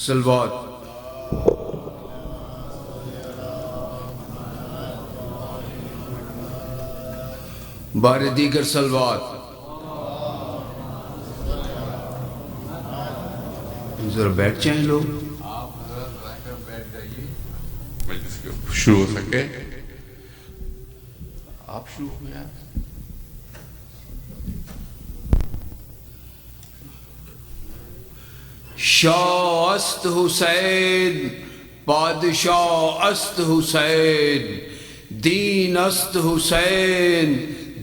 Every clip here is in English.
صلوات. بار دیگر صلوات. ذرا بیٹھ جائیں لوگ. آپ حضرت رہ کر بیٹھ جائیے مجلس کے شروع ہو سکے. آپ شروع ہو گیا. شاہ است حسین پادشاہ است حسین دین است حسین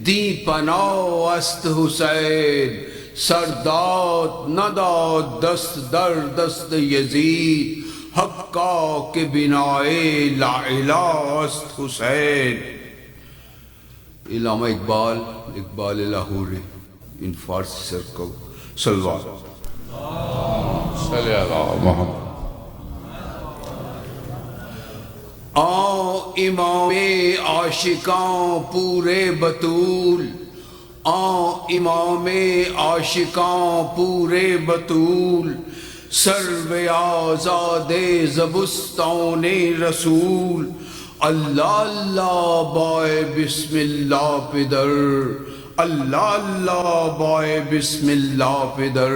دی پناہ است حسین سرداد نداد دست در دست یزید حقا کے بنائے لا الہ است حسین. علامہ اقبال لاہوری ان فارسی سر کو صلوات. صلی اللہ محمد. امام عاشقاں پورے بطول امام عاشقاں پورے بطول سرو آزاد زبستان رسول اللہ اللہ بائے بسم اللہ پدر اللہ اللہ بائے بسم اللہ پدر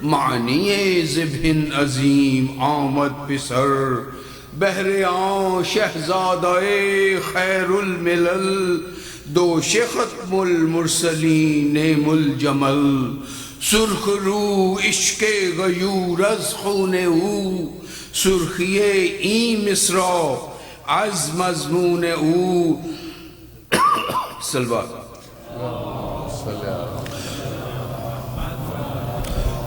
معنی ذبح عظیم آمد پسر بہر شہزادہ خیر الملل دوش ختم المرسلین ملجمل سرخ رو عشق غیور از خون او سرخی این مصرع از مضمون او. صلوات.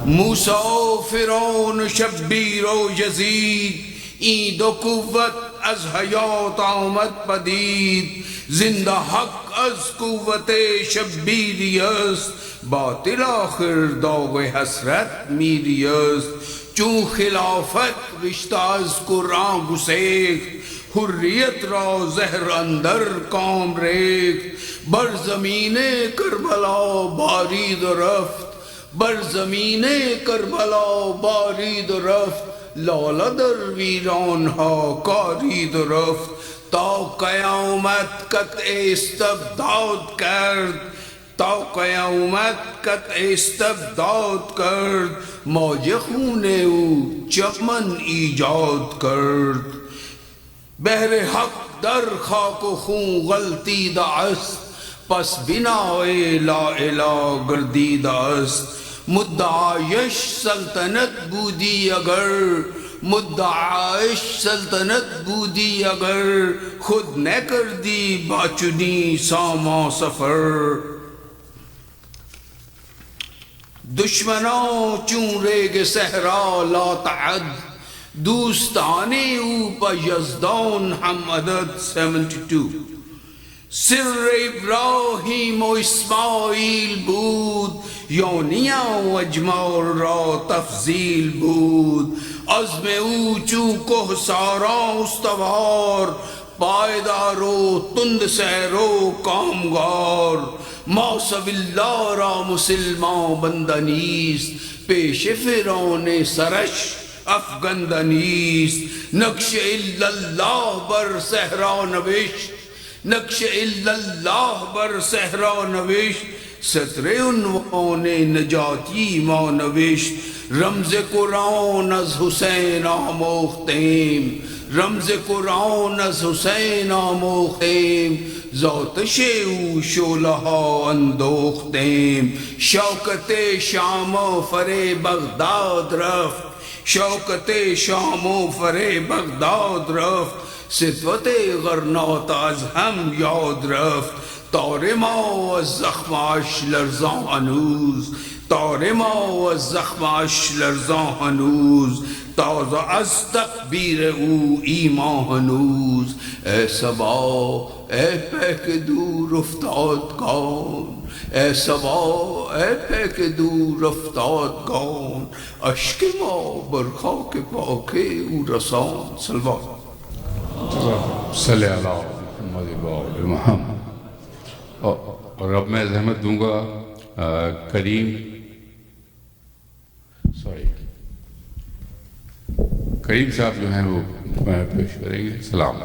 موسیٰ و فرعون و شبیر و یزید این دو قوت از حیات آمد پدید زندہ حق از قوت شبیری است باطل آخر داغ حسرت میری است چون خلافت رشتہ از قرآن گسیخت حریت را زہر اندر کام ریخت بر زمین کربلا بارید و رفت بر زمین کربلا بارید و رفت لاله در ویرانها کارید و رفت تا قیامت قطع استبداد کرد تا قیامت قطع استبداد کرد موج خون او چمن ایجاد کرد بحر حق در خاک و خون غلطیده است پس بنای لا الہ گردیده است مدعایش سلطنت بودی اگر مدعایش سلطنت بودی اگر خود نکردی باچنی ساما سفر دشمنان چون ریگ صحرا لا تعد دوستان او پا یزدان هم عدد 72 سر ابراهیم و اسماعیل بود یونیا و اجمال را تفضیل بود عزم او چون کوهساران استوار پایدار و تند سیر و کامگار ما سوی الله را مسلمان بندنیست پیش فرعون سرش افگندنیست نقش الا الله بر صحرا نوشت نقش الا الله بر صحرا نوشت سطر عنوان نجاتی ما نوشت رمز قرآن از حسین آموختیم رمز قرآن از حسین آموختیم ذاتش او شعله ها اندوختیم شوکت شام و فر بغداد رفت شوکت شام و فر بغداد رفت ستوت غرناط از هم یاد رفت تار ما از زخمش لرزان هنوز تار ما از زخمش لرزان هنوز تازه از تکبیر او ایمان هنوز ای صبا ای پیک دور افتادگان ای صبا ای پیک دور افتادگان اشک ما بر خاک پاک او رسان. صلوات. صلی اللہ محمد و آل محمد. اور اب میں زحمت دوں گا کریم سوری کریم صاحب جو ہیں وہ پیش کریں گے. سلام.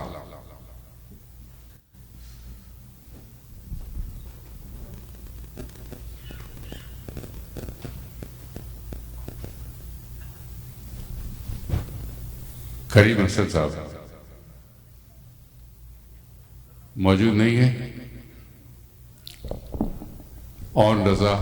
کریم حسن صاحب موجود نہیں ہے. اون رضا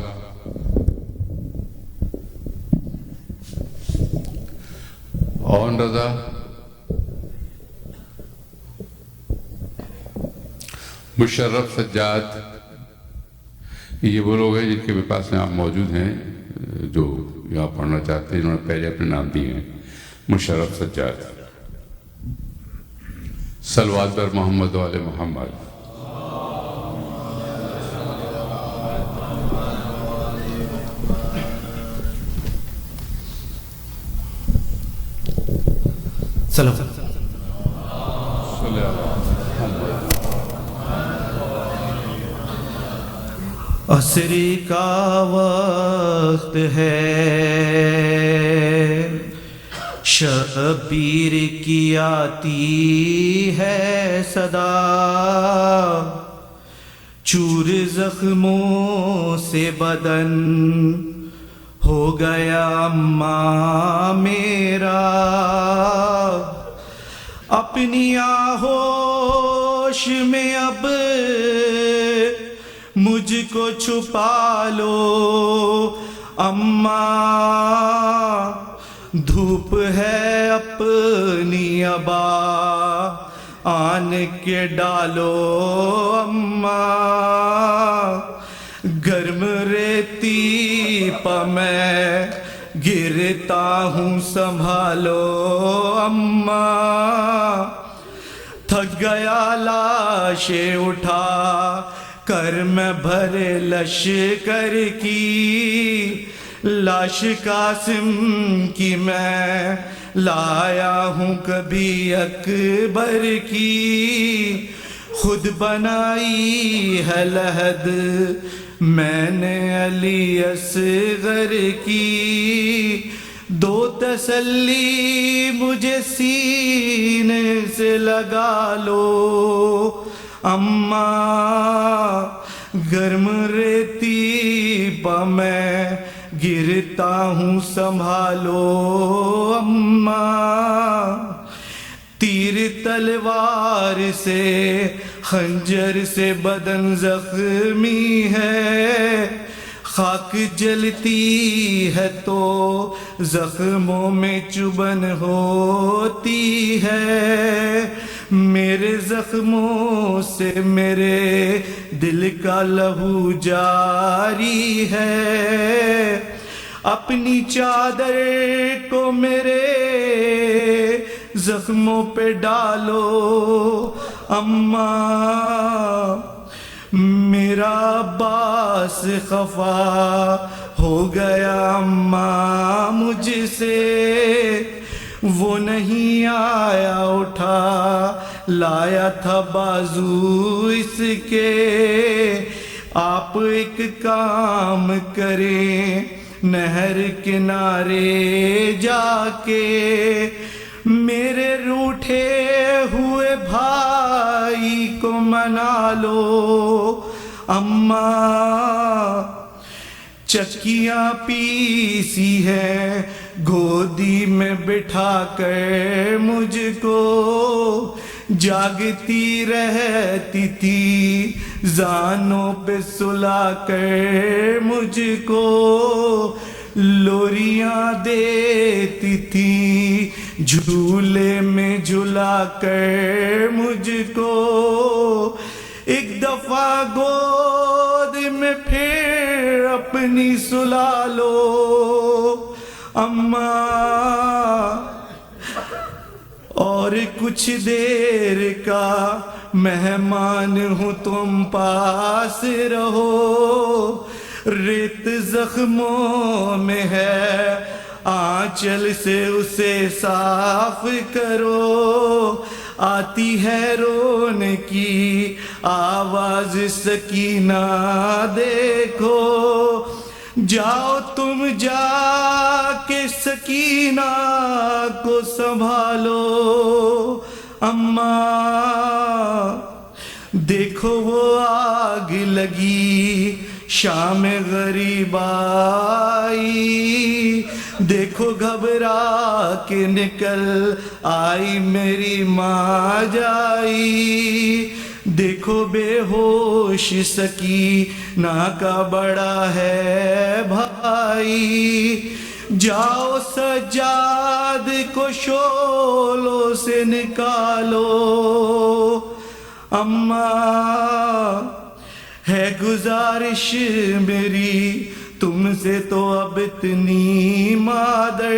مشرف سجاد. یہ وہ لوگ ہیں جن کے پاس میں آپ موجود ہیں جو یہاں پڑھنا چاہتے ہیں. انہوں نے پہلے اپنے نام دیے ہیں. مشرف سجاد. صلوات بر محمد و آل محمد. عصر کا وقت ہے، شبیر کی آتی ہے صدا، چور زخموں سے بدن ہو گیا اماں میرا، اپنی آغوش میں اب مجھ کو چھپا لو اماں، دھوپ ہے اپنی ابا آن کے ڈالو اماں، گرم ریتی پہ میں گرتا ہوں سنبھالو اماں، تھک گیا لاشیں اٹھا کر میں بھرے لشکر کی، لاش قاسم کی میں لایا ہوں کبھی اکبر کی، خود بنائی ہے لحد میں نے علی اصغر کی، دو تسلی مجھے سینے سے لگا لو اماں، گرم ریتی پہ میں گرتا ہوں سنبھالو اماں، تیر تلوار سے خنجر سے بدن زخمی ہے، خاک جلتی ہے تو زخموں میں چبھن ہوتی ہے، میرے زخموں سے میرے دل کا لہو جاری ہے، اپنی چادر کو میرے زخموں پہ ڈالو اماں، میرا عباس خفا ہو گیا اماں مجھ سے، وہ نہیں آیا اٹھا لایا تھا بازو اس کے، آپ ایک کام کریں نہر کنارے جا کے، میرے روٹھے ہوئے بھائی کو منا لو اماں، چکیاں پیسی ہے گودی میں بٹھا کر مجھ کو، جاگتی رہتی تھی زانوں پہ سلا کر مجھ کو، لوریاں دیتی تھی جھولے میں جھلا کر مجھ کو، ایک دفعہ گود میں پھر اپنی سلا لو اماں، اور کچھ دیر کا مہمان ہوں تم پاس رہو، ریت زخموں میں ہے آنچل سے اسے صاف کرو، آتی ہے رونے کی آواز سکینہ دیکھو، جاؤ تم جا کے سکینہ کو سنبھالو اماں، دیکھو وہ آگ لگی شام غریب آئی، دیکھو گھبرا کے نکل آئی میری ماں جائی، دیکھو بے ہوش سکینہ کا بڑا ہے بھائی، جاؤ سجاد کو شولوں سے نکالو اماں، ہے گزارش میری تم سے تو اب اتنی مادر،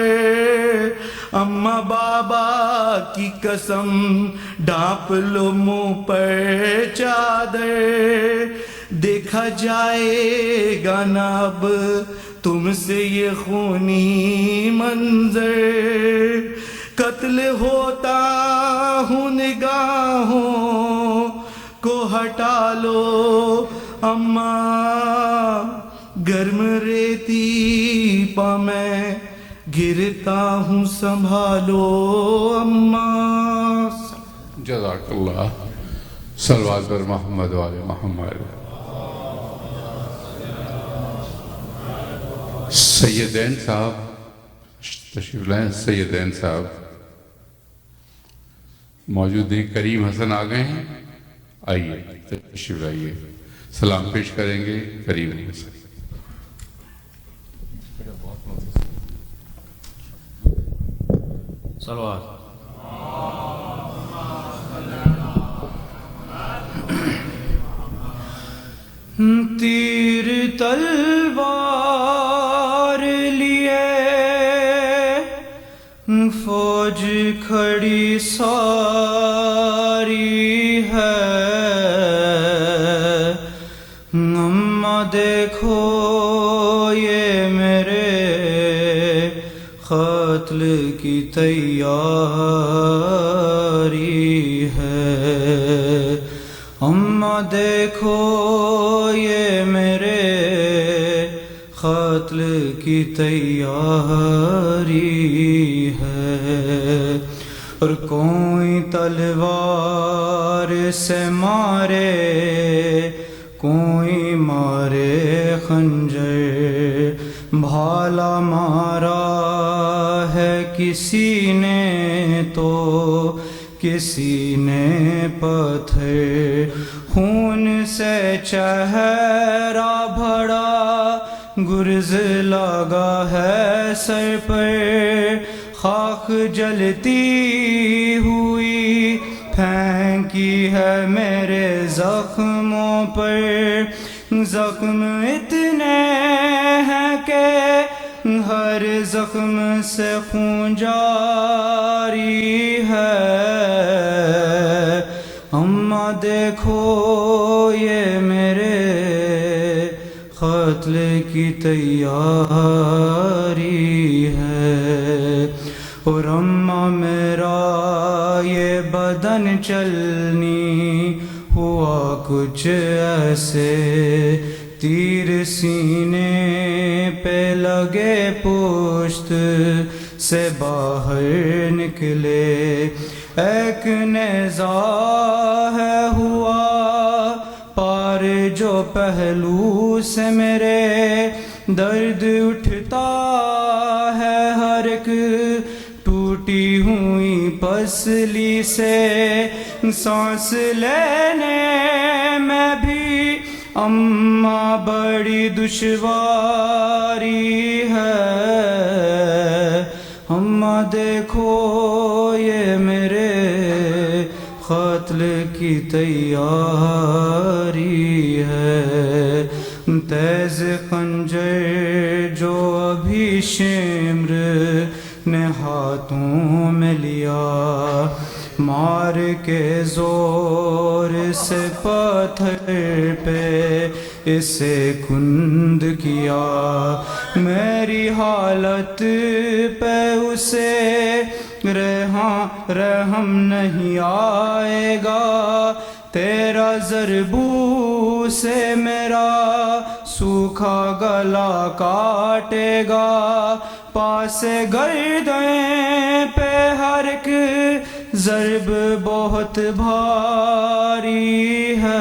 اماں بابا کی قسم ڈانپ لو منہ پر چادر، دیکھا جائے گا نہ اب تم سے یہ خونی منظر، قتل ہوتا ہوں نگاہوں کو ہٹا لو اماں، گرم ریتی پا میں گرتا ہوں سنبھالو اماں۔ جزاک اللہ، صلوات بر محمد وآل محمد۔ سیدین صاحب تشریف لائیں، سیدین صاحب موجود ہیں، کریم حسن آ گئے ہیں، آئیے تشریف لائیے، سلام پیش کریں گے کریم حسن۔ صلوات۔ تیر تلوار لیے فوج کھڑی ساری ہے، اماں دیکھو یہ میرے قتل کی تیاری ہے، اماں دیکھو یہ میرے قتل کی تیاری ہے، اور کوئی تلوار سے مارے کوئی مارے خنجر، بھالا مارا ہے کسی نے تو کسی نے پتھر، خون سے چہرہ بھرا گرز لگا ہے سر پر، خاک جلتی ہوئی پھینکی ہے میرے زخموں پر، زخم اتنے ہیں کہ ہر زخم سے خون جاری ہے، اماں دیکھو یہ میرے قتل کی تیاری ہے، اور اماں میرا یہ بدن چلنی ہوا کچھ ایسے، تیر سینے پہ لگے پشت سے باہر نکلے، ایک نیزہ ہے ہوا پار جو پہلو سے میرے، درد اٹھتا ہے ہر ایک ٹوٹی ہوئی پسلی سے، سانس لینے میں بھی اماں بڑی دشواری ہے، اماں دیکھو یہ میرے قتل کی تیاری ہے، تیز خنجر جو ابھی شمر نے ہاتھوں میں لیا، مار کے زور سے پتھر پہ اسے کند کیا، میری حالت پہ اسے رحم نہیں آئے گا، تیرا ضربوں سے میرا सूखा गला काटे गा पास गर्दन पे हर एक ज़र्ब बहुत भारी है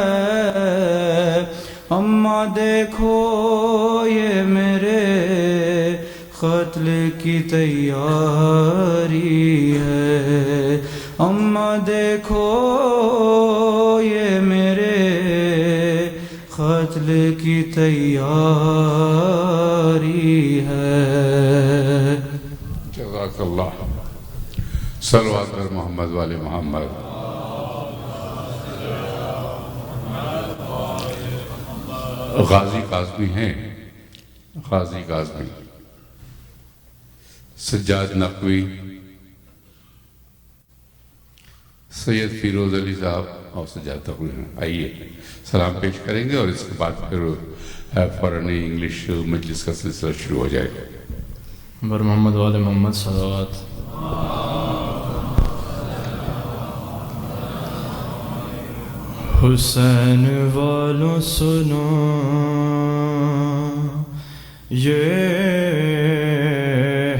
अम्मा देखो ये मेरे क़त्ल की तैयारी है अम्मा देखो ये मेरे क़त्ल की तैयारी है जज़ाकल्लाह सल्लल्लाहु अलैहि मोहम्मद वाले मोहम्मद गाजी काज़मी हैं गाजी काज़मी सज्जाद नकवी सैयद फिरोज अली साहब और सज्जाद नकवी हैं आइए सलाम पेश करेंगे और इसके बाद फिर फ़ौरन इंग्लिश मजलिस का सिलसिला शुरू हो जाएगा बर मोहम्मद वाले मोहम्मद सलावत हुसैन वालों सुनो ये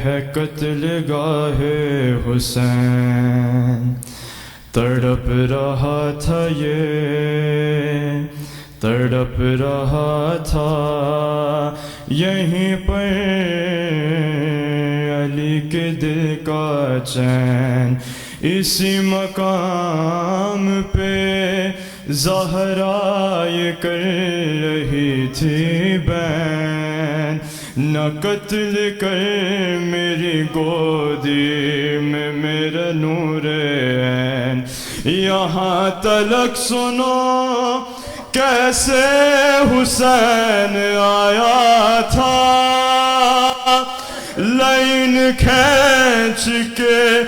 है कत्ल गाहे हुसैन तड़प रहा था ये तड़प रहा था यहीं पर अली के दिल का चैन इसी मकाम पे ज़हराए कर रही थी बैन न कत्ल कर मेरी गोदी में मेरा नूर ऐन यहाँ तलक सुनो कैसे हुसैन आया था लाइन खींच के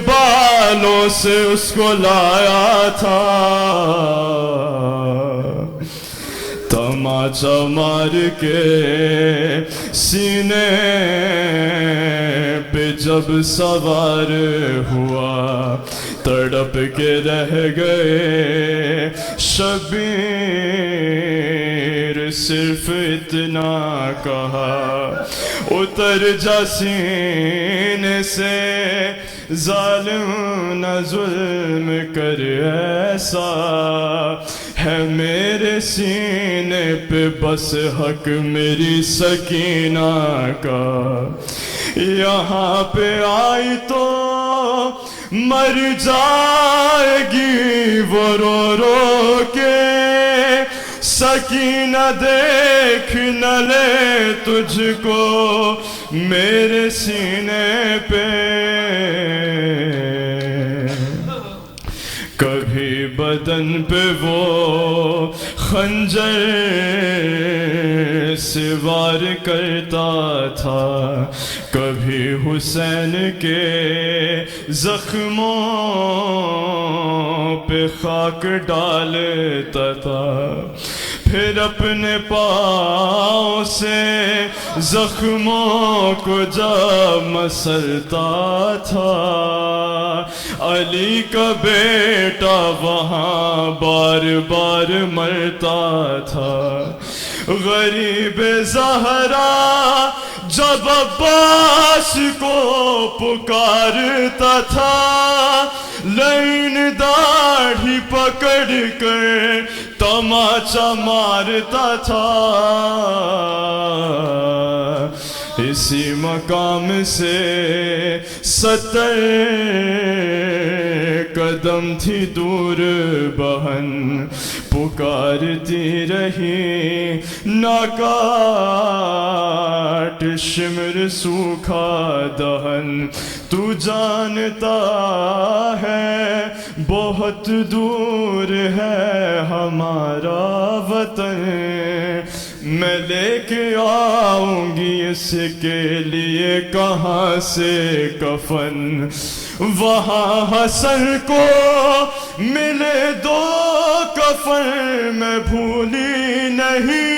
बालों से उसको लाया था तमाचा मार के सीने पे जब सवार हुआ तड़प के रह गए शबीर सिर्फ इतना कहा उतर जा सीने से जालिम न जुल्म कर ऐसा है मेरे सीने पे बस हक मेरी सकीना का यहाँ पे आई तो मर जाएगी वो रो रो के सकीना देख न ले तुझको मेरे सीने पे कभी बदन पे वो खंजर से वार करता था कभी हुसैन के जख्मों पे खाक डालता था फिर अपने पाँव से जख्मों को जब मसलता था अली का बेटा वहाँ बार बार मरता था गरीब ज़हरा जब अब्बास को पुकारता था लाइन दाढ़ी पकड़ कर तमाचा मारता था इसी मकाम से 70 कदम थी दूर बहन पुकारती रही नाकाट शिमर सूखा दहन तू जानता है बहुत दूर है हमारा वतन मैं लेके आऊंगी इसके लिए कहाँ से कफन वहाँ हसन को मिले 2 कफन मैं भूली नहीं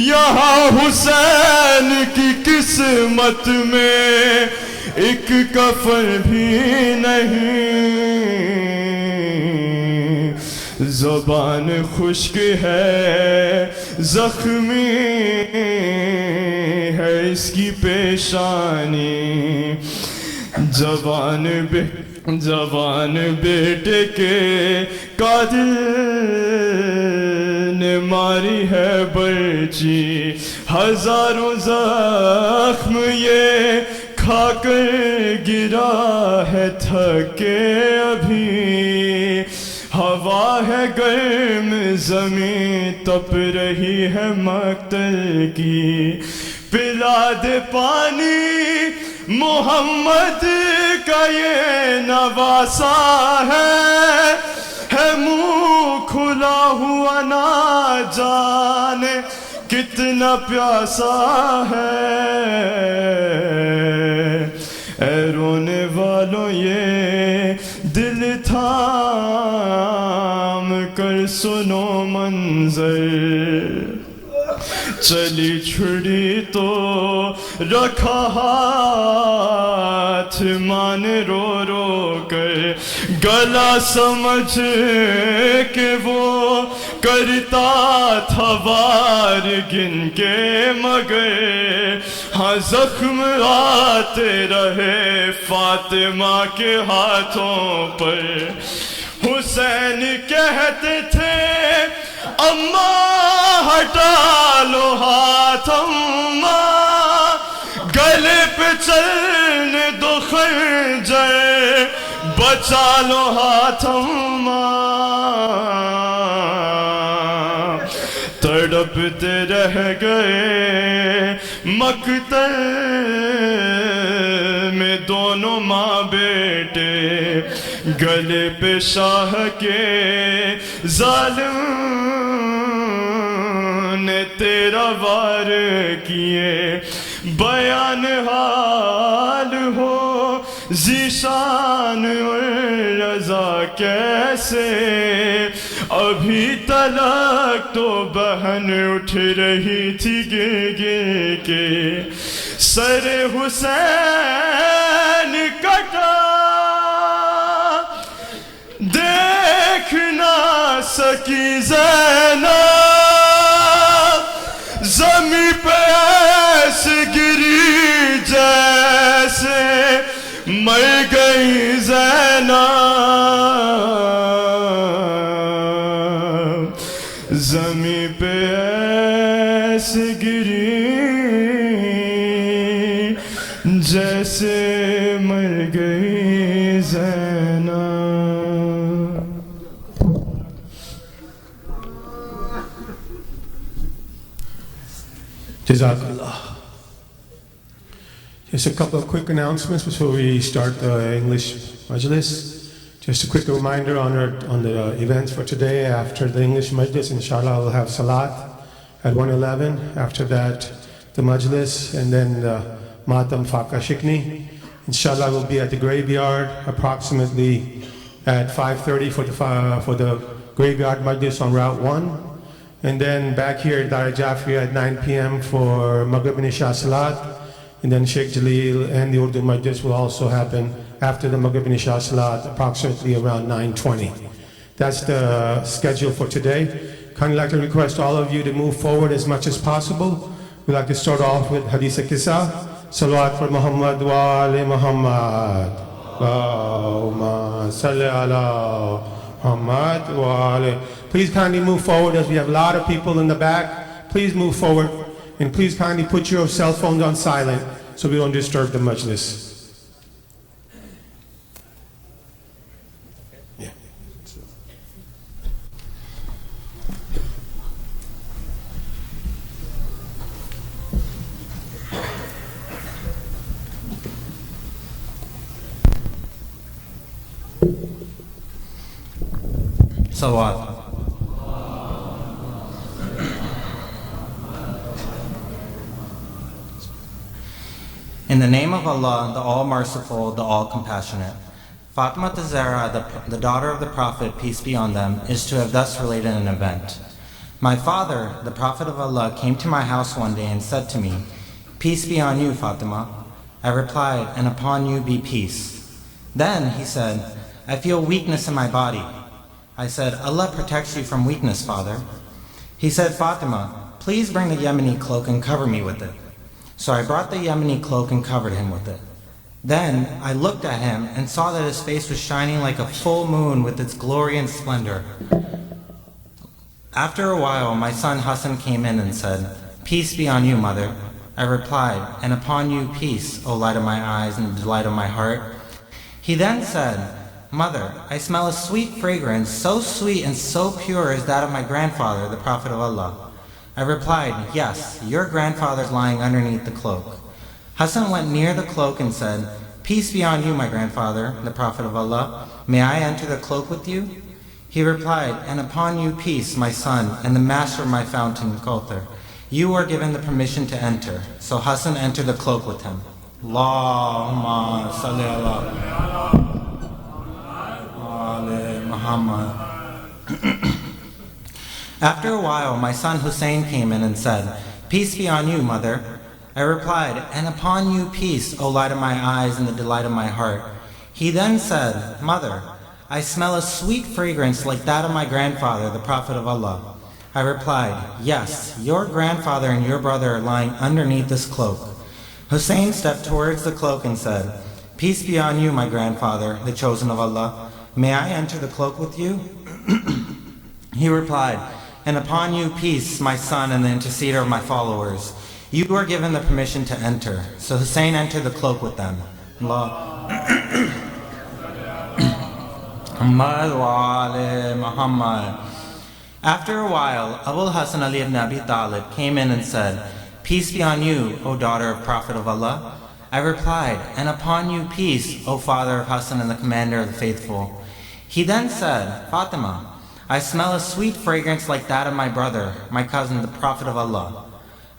यहाँ हुसैन की किस्मत में एक कफन भी नहीं زبان خشک ہے زخمی ہے اس کی پیشانی جوان بیٹے کے قاتل نے ماری ہے برچی ہزاروں زخم یہ کھا کر گرا ہے تھکے ابھی ہوا ہے گرم زمین تپ رہی ہے مقتل کی پلا دے پانی محمد کا یہ نواسا ہے منہ کھلا ہوا نہ جانے کتنا پیاسا ہے اے رونے والوں یہ دل تھام کر سنو منظر چلی چھڑی تو رکھا ہاتھ مان رو رو کر گلا سمجھ کہ وہ کرتا تھا وار گن کے مگر ہاں زخم آتے رہے فاطمہ کے ہاتھوں پر حسین کہتے تھے اماں ہٹا لو ہاتھ اماں گلے پہ چلنے دو خنجر بچا لو ہاتھ اماں تڑپتے رہ گئے مقتل میں دونوں ماں بیٹے گلے پہ شاہ کے ظالم نے تیرا وار کیے بیان حال ہو ذیشان اور رضا کیسے ابھی تلک تو بہن اٹھ رہی تھی گر گر کے سر حسین کٹا دیکھ نہ سکی زینب زمین پہ ایسے گری جیسے مر گئی زینب زمین پہ ایسے گری جیسے مر گئی زینب. Jazakallah. Just a couple of quick announcements before we start the English Majlis. Just a quick reminder on the events for today. After the English Majlis, inshallah, we'll have Salat at 1:11. After that, the Majlis, and then the Matam Faka Shikni. Inshallah, we'll be at the graveyard approximately at 5:30 for the graveyard Majlis on Route 1. And then back here at Dar Jafriya at 9 p.m. for Maghrib and Isha Salat. And then Sheikh Jalil and the Urdu Majlis will also happen after the Maghrib and Isha Salat, approximately around 9:20. That's the schedule for today. Kindly like to request all of you to move forward as much as possible. We'd like to start off with Hadith Kisa. Salawat for Muhammad wa ali Muhammad. Allahumma salli ala Muhammad wa ali. Please kindly move forward as we have a lot of people in the back. Please move forward. And please kindly put your cell phones on silent so we don't disturb the majlis. Yeah. Salawat. In the name of Allah, the All-Merciful, the All-Compassionate. Fatima Zahra, the daughter of the Prophet, peace be on them, is to have thus related an event. My father, the Prophet of Allah, came to my house one day and said to me, "Peace be on you, Fatima." I replied, "And upon you be peace." Then he said, "I feel weakness in my body." I said, Allah protects you from weakness, father. He said, Fatima, please bring the Yemeni cloak and cover me with it. So I brought the Yemeni cloak and covered him with it. Then I looked at him and saw that his face was shining like a full moon with its glory and splendor. After a while, my son Hassan came in and said, Peace be on you, mother. I replied, And upon you peace, O light of my eyes and the delight of my heart. He then said, Mother, I smell a sweet fragrance, so sweet and so pure as that of my grandfather, the Prophet of Allah. I replied, Yes, your grandfather's lying underneath the cloak. Hassan went near the cloak and said, Peace be on you, my grandfather, the Prophet of Allah. May I enter the cloak with you? He replied, And upon you peace, my son, and the master of my fountain, Kauthar. You are given the permission to enter. So Hassan entered the cloak with him. Allahumma salli ala Muhammad. After a while, my son Hussein came in and said, Peace be on you, mother. I replied, And upon you peace, O light of my eyes and the delight of my heart. He then said, Mother, I smell a sweet fragrance like that of my grandfather, the Prophet of Allah. I replied, Yes, your grandfather and your brother are lying underneath this cloak. Hussein stepped towards the cloak and said, Peace be on you, my grandfather, the chosen of Allah. May I enter the cloak with you? He replied, And upon you peace, my son and the interceder of my followers. You are given the permission to enter. So Hussein entered the cloak with them. Muhammad. After a while, Abul Hasan Ali ibn Abi Talib came in and said, Peace be on you, O daughter of Prophet of Allah. I replied, And upon you peace, O father of Hassan and the commander of the faithful. He then said, Fatima, I smell a sweet fragrance like that of my brother, my cousin, the Prophet of Allah.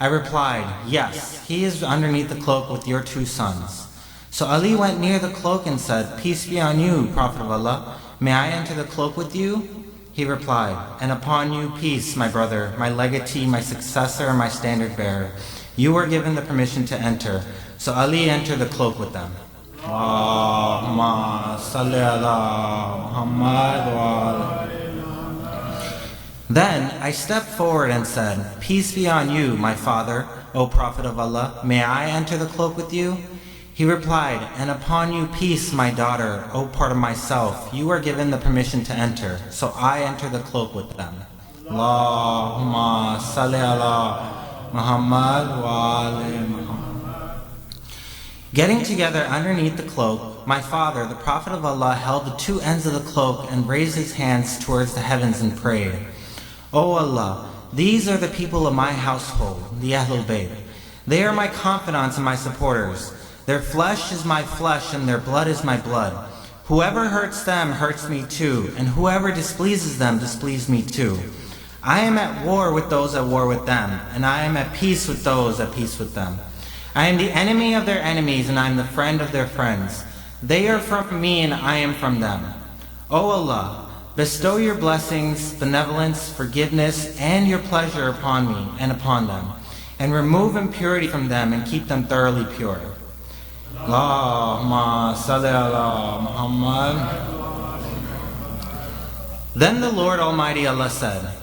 I replied, Yes, he is underneath the cloak with your two sons. So Ali went near the cloak and said, Peace be on you, Prophet of Allah. May I enter the cloak with you? He replied, And upon you peace, my brother, my legatee, my successor, and my standard bearer. You were given the permission to enter. So Ali entered the cloak with them. Allahumma salli ala Muhammad wa ala. Then I stepped forward and said, Peace be on you, my father, O Prophet of Allah. May I enter the cloak with you? He replied, And upon you peace, my daughter, O part of myself. You are given the permission to enter. So I enter the cloak with them. Allahumma salli ala Muhammad wa ala Muhammad. Getting together underneath the cloak, my father, the Prophet of Allah, held the two ends of the cloak and raised his hands towards the heavens and prayed, O Allah, these are the people of my household, the Ahlul Bayt. They are my confidants and my supporters. Their flesh is my flesh and their blood is my blood. Whoever hurts them hurts me too, and whoever displeases them displeases me too. I am at war with those at war with them, and I am at peace with those at peace with them. I am the enemy of their enemies, and I am the friend of their friends. They are from me, and I am from them. O Allah, bestow your blessings, benevolence, forgiveness, and your pleasure upon me and upon them, and remove impurity from them and keep them thoroughly pure. Allahumma salli ala Muhammad. Then the Lord Almighty Allah said,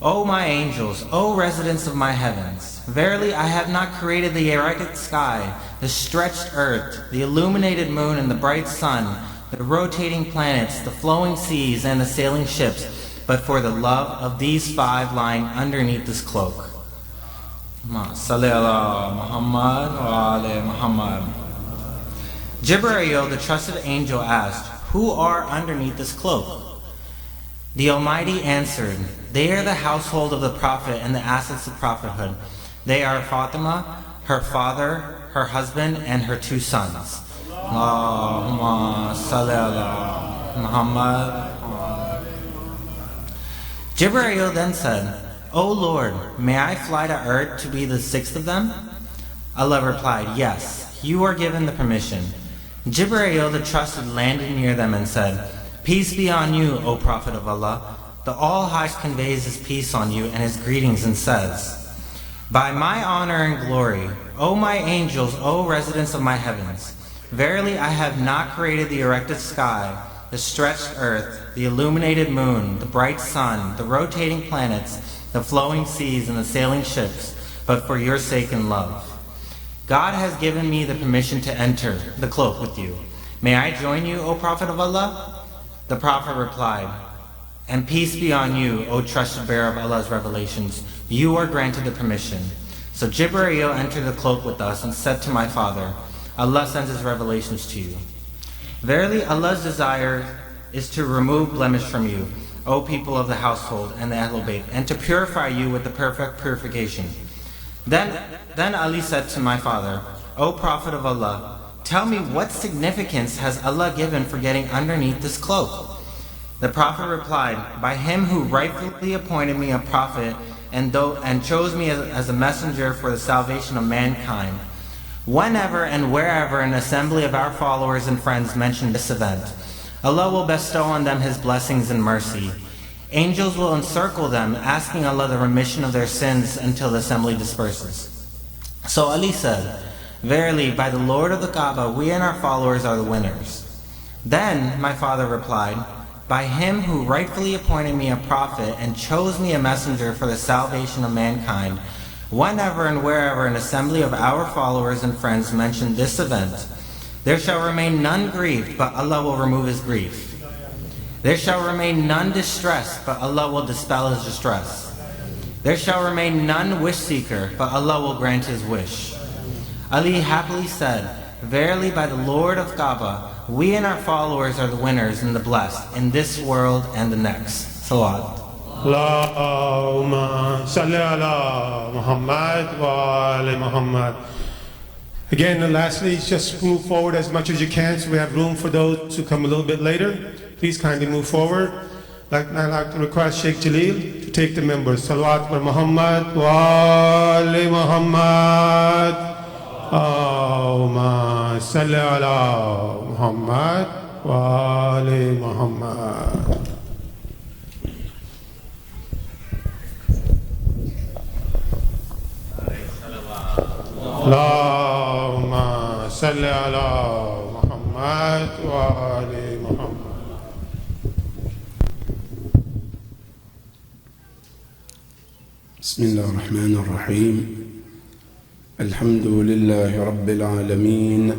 O my angels, O residents of my heavens, verily I have not created the erected sky, the stretched earth, the illuminated moon and the bright sun, the rotating planets, the flowing seas and the sailing ships, but for the love of these five lying underneath this cloak. Salli ala Muhammad wa ala Muhammad. Jibreel, the trusted angel, asked, Who are underneath this cloak? The Almighty answered, They are the household of the Prophet and the assets of prophethood. They are Fatima, her father, her husband, and her two sons. Allahumma salli ala Muhammad. Jibreel then said, O Lord, may I fly to earth to be the sixth of them? Allah replied, Yes, you are given the permission. Jibreel the trusted landed near them and said, Peace be on you, O Prophet of Allah. The All-Highest conveys his peace on you and his greetings and says, By my honor and glory, O my angels, O residents of my heavens, verily I have not created the erected sky, the stretched earth, the illuminated moon, the bright sun, the rotating planets, the flowing seas, and the sailing ships, but for your sake and love. God has given me the permission to enter the cloak with you. May I join you, O Prophet of Allah? The Prophet replied, and peace be on you, O trusted bearer of Allah's revelations. You are granted the permission. So Jibreel entered the cloak with us and said to my father, Allah sends his revelations to you. Verily, Allah's desire is to remove blemish from you, O people of the household and the Ahlul Bayt, and to purify you with the perfect purification. Then Ali said to my father, O Prophet of Allah, tell me what significance has Allah given for getting underneath this cloak? The Prophet replied, by him who rightfully appointed me a prophet and chose me as a messenger for the salvation of mankind. Whenever and wherever an assembly of our followers and friends mention this event, Allah will bestow on them his blessings and mercy. Angels will encircle them, asking Allah the remission of their sins until the assembly disperses. So Ali said, verily, by the Lord of the Kaaba, we and our followers are the winners. Then my father replied, by him who rightfully appointed me a prophet and chose me a messenger for the salvation of mankind, whenever and wherever an assembly of our followers and friends mention this event, there shall remain none grieved, but Allah will remove his grief. There shall remain none distressed, but Allah will dispel his distress. There shall remain none wish seeker, but Allah will grant his wish. Ali happily said, verily, by the Lord of Kaaba, we and our followers are the winners and the blessed in this world and the next. Salawat. Allahumma salli ala Muhammad wa ali Muhammad. Again, and lastly, just move forward as much as you can so we have room for those who come a little bit later. Please kindly move forward. I'd like to request Sheikh Jalil to take the members. Salawat wa Muhammad wa ali Muhammad. Allahumma salli ala Muhammad wa ali Muhammad. Allahumma salli ala Muhammad wa ali Muhammad. بسم الله الرحمن الرحيم الحمد لله رب العالمين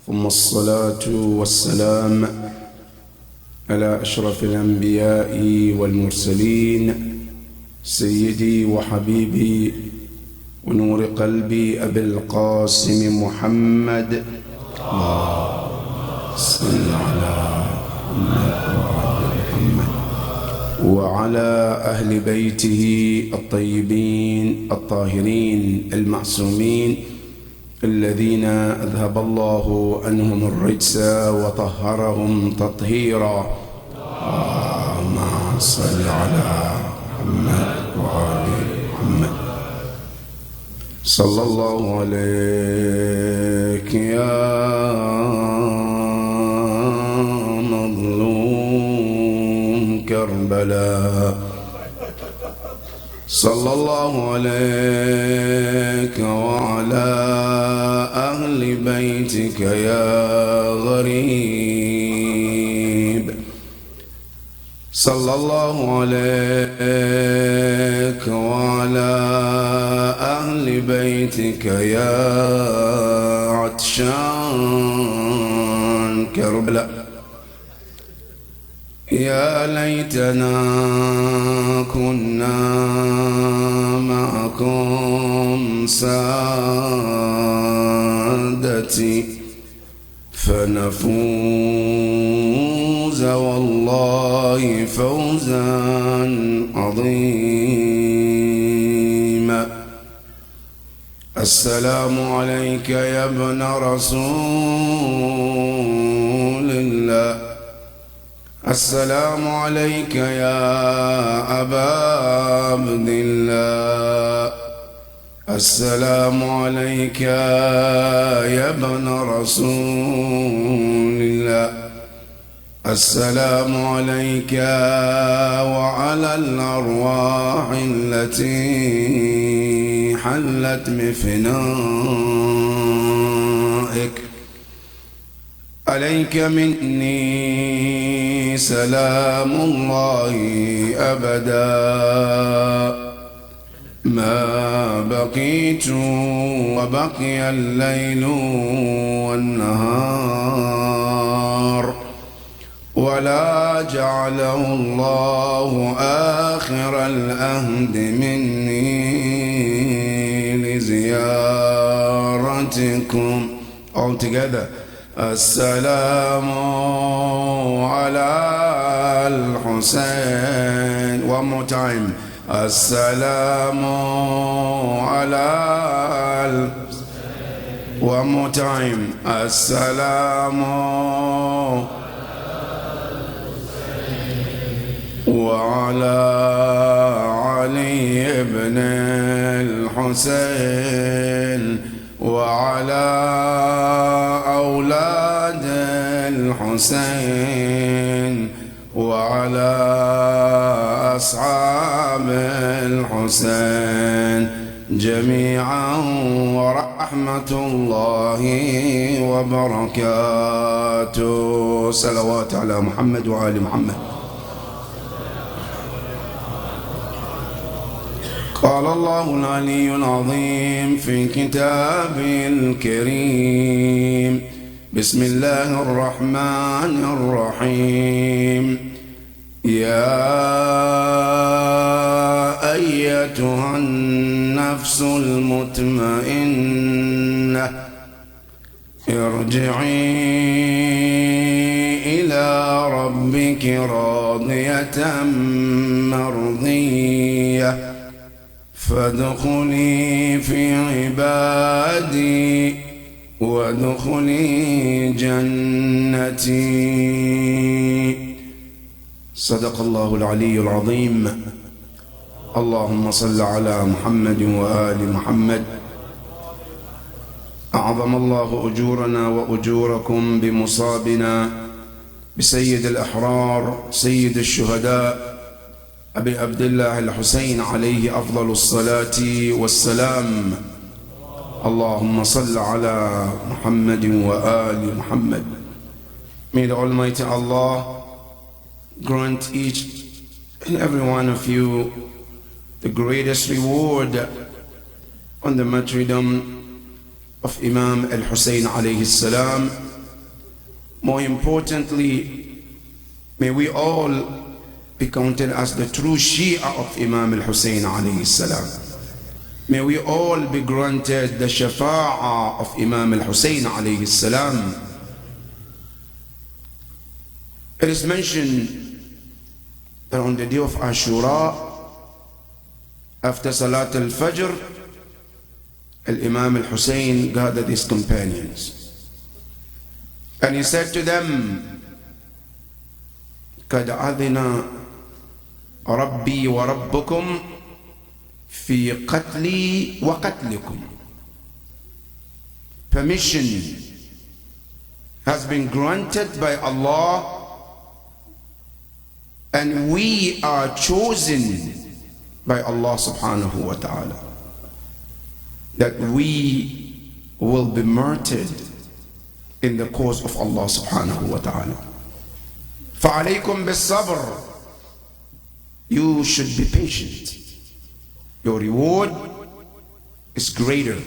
ثم الصلاة والسلام على أشرف الأنبياء والمرسلين سيدي وحبيبي ونور قلبي أبي القاسم محمد اللهم صل على محمد وعلى أهل بيته الطيبين الطاهرين المعصومين الذين أذهب الله عنهم الرجس وطهرهم تطهيرا. اللهم صل على محمد وآل محمد. صلى الله عليك يا مظلوم كربلاء. صلى الله عليك وعلى أهل بيتك يا غريب. صلى الله عليك وعلى أهل بيتك يا عطشان كربلاء. يا ليتنا كنا معكم سادتي فنفوز والله فوزا عظيما. السلام عليك يا ابن رسول الله. السلام عليك يا أبا عبد الله. السلام عليك يا ابن رسول الله. السلام عليك وعلى الأرواح التي حلت بفنائك. عليك مني سلام الله أبدا ما بقيت وبقي الليل والنهار ولا جعله الله آخر الأهد مني لزيارتكم. All together. السلام على الحسين. One more time. السلام على One more time. السلام وعلى علي بن الحسين وعلى أولاد الحسين وعلى أصحاب الحسين جميعا ورحمة الله وبركاته. صلوات على محمد وآل محمد. قال الله العلي العظيم في كتابه الكريم بسم الله الرحمن الرحيم يا أيتها النفس المطمئنة ارجعي إلى ربك راضية مرضية فادخلي في عبادي وادخلي جنتي. صدق الله العلي العظيم. اللهم صل على محمد وآل محمد. أعظم الله أجورنا وأجوركم بمصابنا بسيد الأحرار سيد الشهداء أبي عبد الله الحسين عليه أفضل الصلاة والسلام. اللهم صل على محمد وآل محمد. May the Almighty Allah grant each and every one of you the greatest reward on the martyrdom of Imam al-Hussein alayhi salam. More importantly, may we all be counted as the true Shia of Imam al-Hussein alayhi salam. May we all be granted the Shafa'ah of Imam al-Hussein alayhi salam. It is mentioned that on the day of Ashura, after Salat al-Fajr, Imam al-Hussein gathered his companions and he said to them, قد أذن ربي وربكم في قتلي وقتلكم. Permission has been granted by Allah and we are chosen by Allah subhanahu wa ta'ala that we will be murdered in the cause of Allah subhanahu wa ta'ala. فَعَلَيْكُمْ بِالصَّبْرِ. You should be patient. Your reward is greater.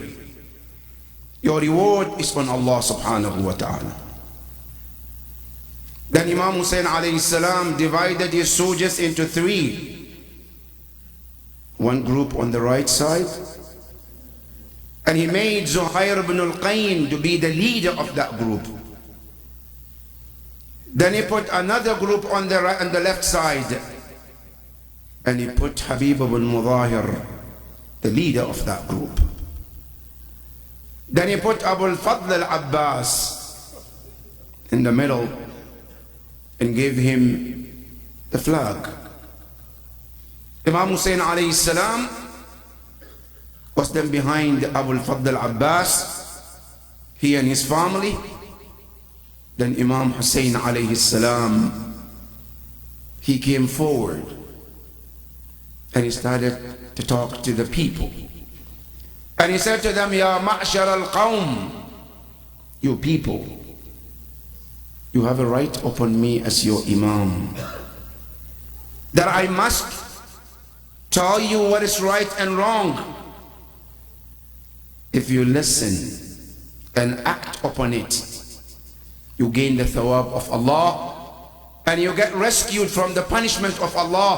Your reward is on Allah subhanahu wa ta'ala. Then Imam Hussein alayhi salam divided his soldiers into three. One group on the right side, and he made Zuhair ibn al-Qayn to be the leader of that group. Then he put another group on the right and the left side, and he put Habib ibn Mudahir, the leader of that group. Then he put Abu al-Fadl al-Abbas in the middle and gave him the flag. Imam Hussein alayhi salam was then behind Abu al-Fadl al-Abbas, he and his family. Then Imam Hussein alayhi salam, he came forward and he started to talk to the people. And he said to them, Ya ma'shar al-qawm, you people, you have a right upon me as your Imam, that I must tell you what is right and wrong. If you listen and act upon it, you gain the thawab of Allah and you get rescued from the punishment of Allah.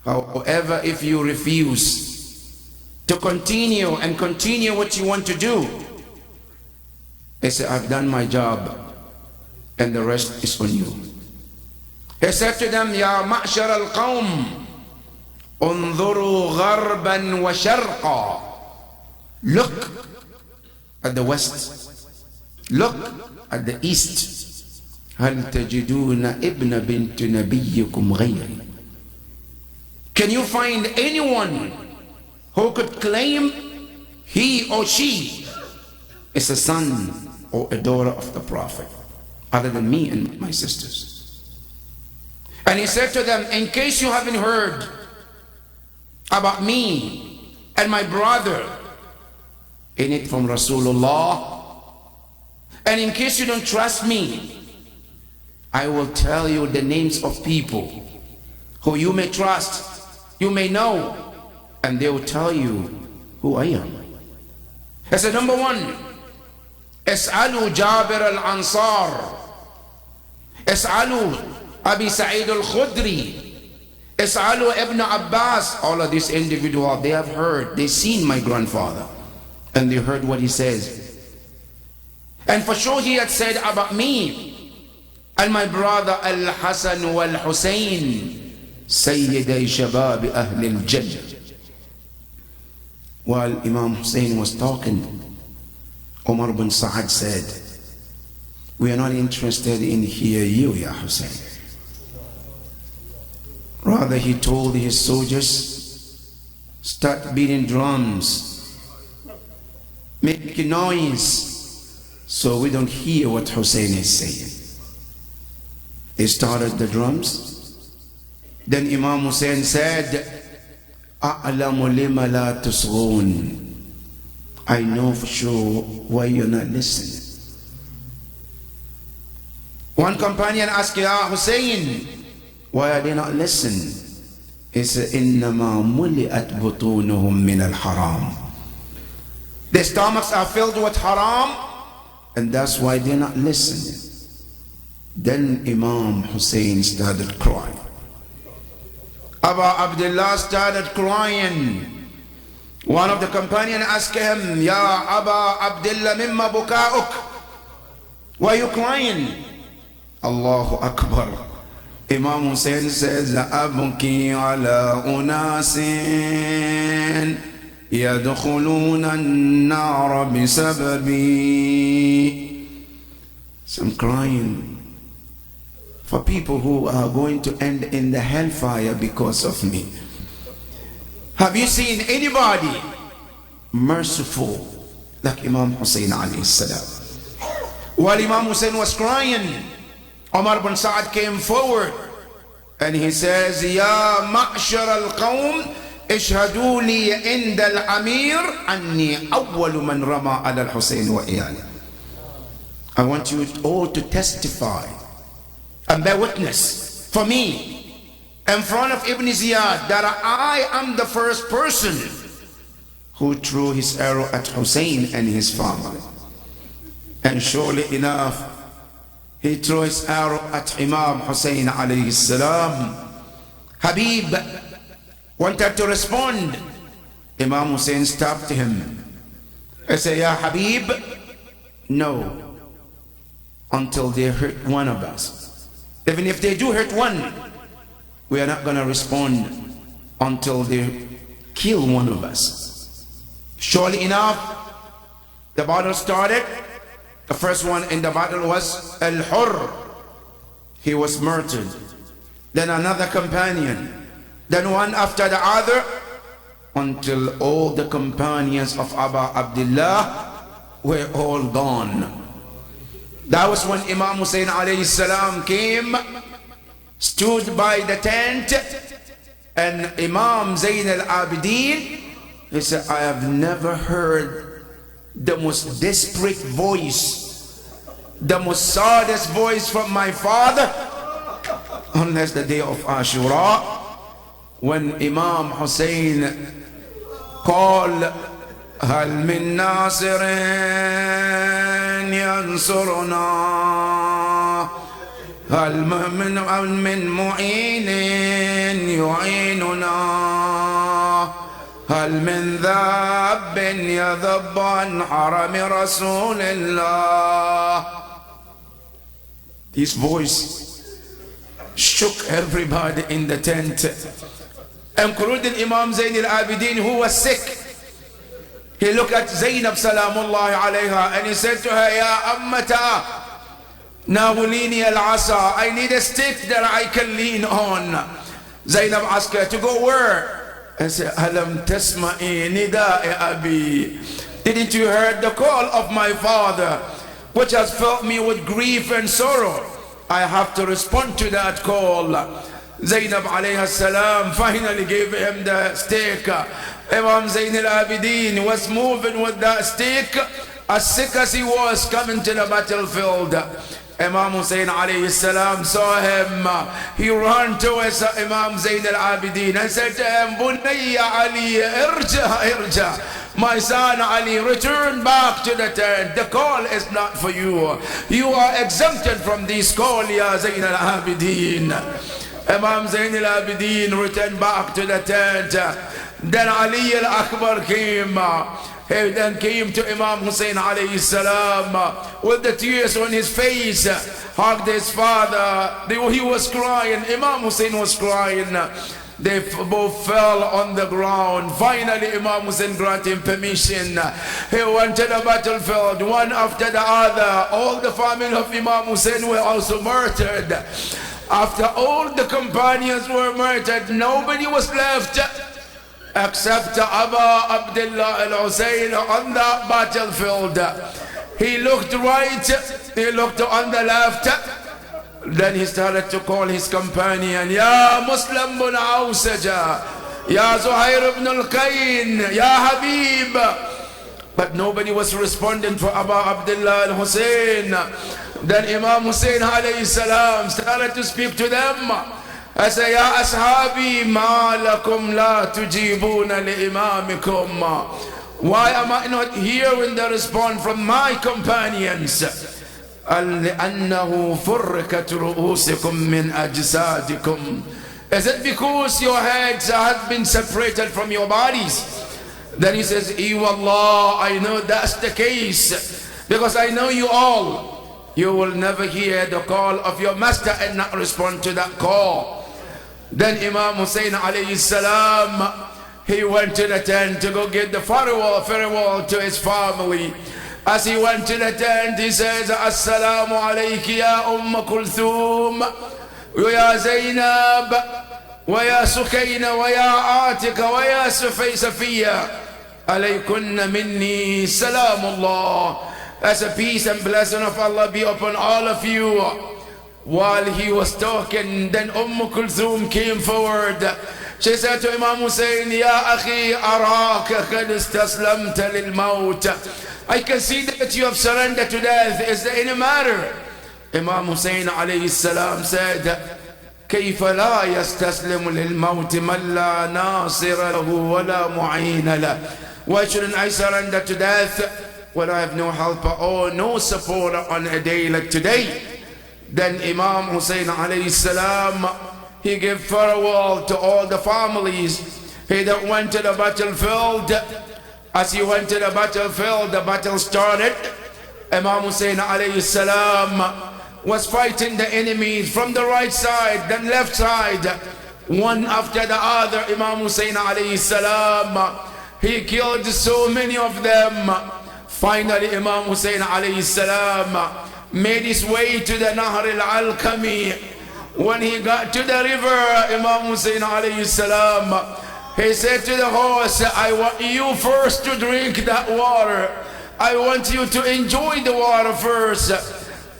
However, if you refuse to continue what you want to do, he said, I've done my job and the rest is on you. He said to them, Ya ma'shar al-qawm, unzuru gharban wa sharqa. Look at the west, look at the east. هل تجدون ابن بنت نبيكم غيري. Can you find anyone who could claim he or she is a son or a daughter of the Prophet other than me and my sisters? And he said to them, in case you haven't heard about me and my brother, in it from Rasulullah, and in case you don't trust me, I will tell you the names of people who you may trust, you may know, and they will tell you who I am. I said, number one, اسألوا جابر الأنصار, اسألوا أبي سعيد الخدري, اسألوا ابن Abbas. All of these individuals, they have heard, they seen my grandfather, and they heard what he says. And for sure he had said about me and my brother Al-Hasan wal-Husayn, Sayyiday Shabab Ahl al-Jannah. While Imam Hussein was talking, Umar bin Sa'ad said, we are not interested in hear you, Ya Hussein. Rather, he told his soldiers, start beating drums, make noise, so we don't hear what Hussein is saying. They started the drums. Then Imam Hussein said, أَعْلَمُ لِمَ لَا تُصْغُونَ. I know for sure why you're not listening. One companion asked, Ya Hussein, why are they not listening? He said, إِنَّمَا مُلِئَتْ بُطُونُهُمْ مِنَ الْحَرَامِ. Their stomachs are filled with haram, and that's why they're not listening. Then Imam Hussein started crying. Abu Abdullah started crying. One of the companions asked him, Ya Abu Abdullah, mimma buka'uk? Why are you crying? Allahu Akbar. Imam Hussein says, Abki ala unasin yadkhuluna an-nar bisababi. So I'm crying for people who are going to end in the hellfire because of me. Have you seen anybody merciful like Imam Hussein alayhi salam? While Imam Hussein was crying, Umar bin Sa'ad came forward and he says, Ya ma'shar al-qawm, ishhadu li inda al-amir anni awwalu man rama ala al-Hussein wa iyali. I want you all to testify and bear witness for me in front of Ibn Ziyad that I am the first person who threw his arrow at Hussein and his family. And surely enough, he threw his arrow at Imam Hussein alayhi salam. Habib wanted to respond. Imam Hussein stopped him. I said, Ya Habib, no, until they hurt one of us. Even if they do hurt one, we are not going to respond until they kill one of us. Surely enough, the battle started. The first one in the battle was Al-Hurr. He was murdered. Then another companion. Then one after the other, until all the companions of Abu Abdullah were all gone. That was when Imam Hussein alayhi salam came, stood by the tent, and Imam Zayn al-Abidin, he said, I have never heard the most desperate voice the most saddest voice from my father, unless the day of Ashura, when Imam Hussein called, هل من ناصر ينصرنا هل من معين يعيننا هل من ذاب يذب عن حرم رسول الله. His voice shook everybody in the tent, including Imam Zayn al-Abidin, who was sick. He looked at Zainab Salamullahi alayha and he said to her, Ya ammata, nawulini al-asa, I need a stick that I can lean on. Zainab asked her to go where? And said, Alam tasma'i nida'i abi. Didn't you hear the call of my father, which has filled me with grief and sorrow? I have to respond to that call. Zainab alayhi salam finally gave him the stick. Imam Zayn al-Abidin was moving with that stick, as sick as he was, coming to the battlefield. Imam Hussein alayhi salam saw him. He ran towards Imam Zayn al-Abidin and said to him, Bunayya Ali, irja. My son Ali, return back to the tent. The call is not for you. You are exempted from this call, Ya Zayn al-Abidin. Imam Zayn al-Abidin returned back to the tent. Then Ali al-Akbar came. He then came to Imam Hussein alayhi salam with the tears on his face, hugged his father. He was crying. Imam Hussein was crying. They both fell on the ground. Finally, Imam Hussein granted him permission. He went to the battlefield, one after the other. All the family of Imam Hussein were also murdered. After all the companions were murdered, nobody was left except Abu Abdullah al-Hussein on the battlefield. He looked right, he looked on the left. Then he started to call his companion, Ya Muslim bin Awsaja, Ya Zuhair ibn al-Qayn, Ya Habib. But nobody was responding for Abu Abdullah al-Hussein. Then Imam Hussein alayhi salam started to speak to them. I say, Ya ashabi, ma lakum la tujibuna li imamikum. Why am I not hearing the response from my companions? لأنه فرقت رؤوسكم من أجسادكم. Is it because your heads have been separated from your bodies? Then he says, Wallah, I know that's the case, because I know you all. You will never hear the call of your master and not respond to that call. Then Imam Hussein alayhi salam, he went to the tent to go get the farewell to his family. As he went to the tent, he says, Assalamu alayki ya Kulthum, wa ya Zainab, wa ya Sukayna, wa ya Atika, wa ya Safiya. Alaykunna minni salamullah. As a peace and blessing of Allah be upon all of you. While he was talking, then Kulthum came forward. She said to Imam Hussein, Ya akhi, araka kad istaslamta lil maut. I can see that you have surrendered to death. Is there any matter? Imam Hussein alayhi salam said, كيف لا يستسلم للموت من لا ناصر له ولا معين له. Why shouldn't I surrender to death when I have no helper or no supporter on a day like today? Then Imam Hussein alayhi salam, he gave farewell to all the families. He that went to the battlefield. As he went to the battlefield, the battle started. Imam Hussein alayhi salam was fighting the enemies from the right side, then left side, one after the other. Imam Hussein alayhi salam, he killed so many of them. Finally, Imam Hussein alayhi salam made his way to the Nahr al-Alqami. When he got to the river, Imam Hussein alayhi salam, he said to the horse, I want you first to drink that water. I want you to enjoy the water first.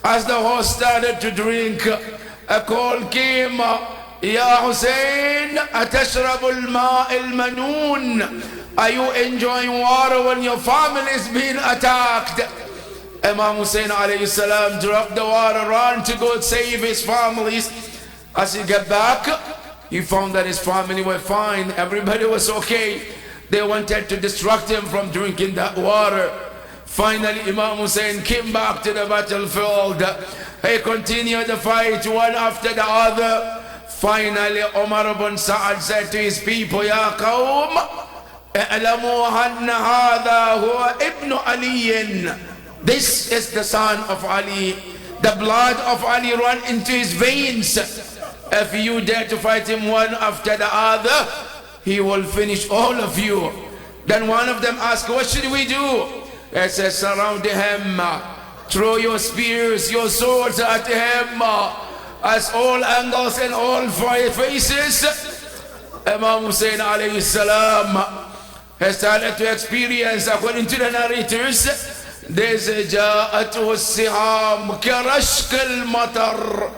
As the horse started to drink, a call came, Ya Hussein, atashrabu al-ma' al-manun. Are you enjoying water when your family is being attacked? Imam Hussein alayhi salam dropped the water, ran to go save his families. As he got back, he found that his family were fine, everybody was okay. They wanted to distract him from drinking that water. Finally, Imam Hussein came back to the battlefield. He continued the fight one after the other. Finally, Umar ibn Sa'ad said to his people, Ya qawm, اعلموا أن هذا هو ابن علي. This is the son of Ali. The blood of Ali ran into his veins. If you dare to fight him one after the other, he will finish all of you. Then one of them asked, what should we do? He said, surround him, throw your spears, your swords at him, as all angles and all faces. Imam Hussein alayhi salam has started to experience, according to the narrators, there's a جاءته السهام كرشق المطر.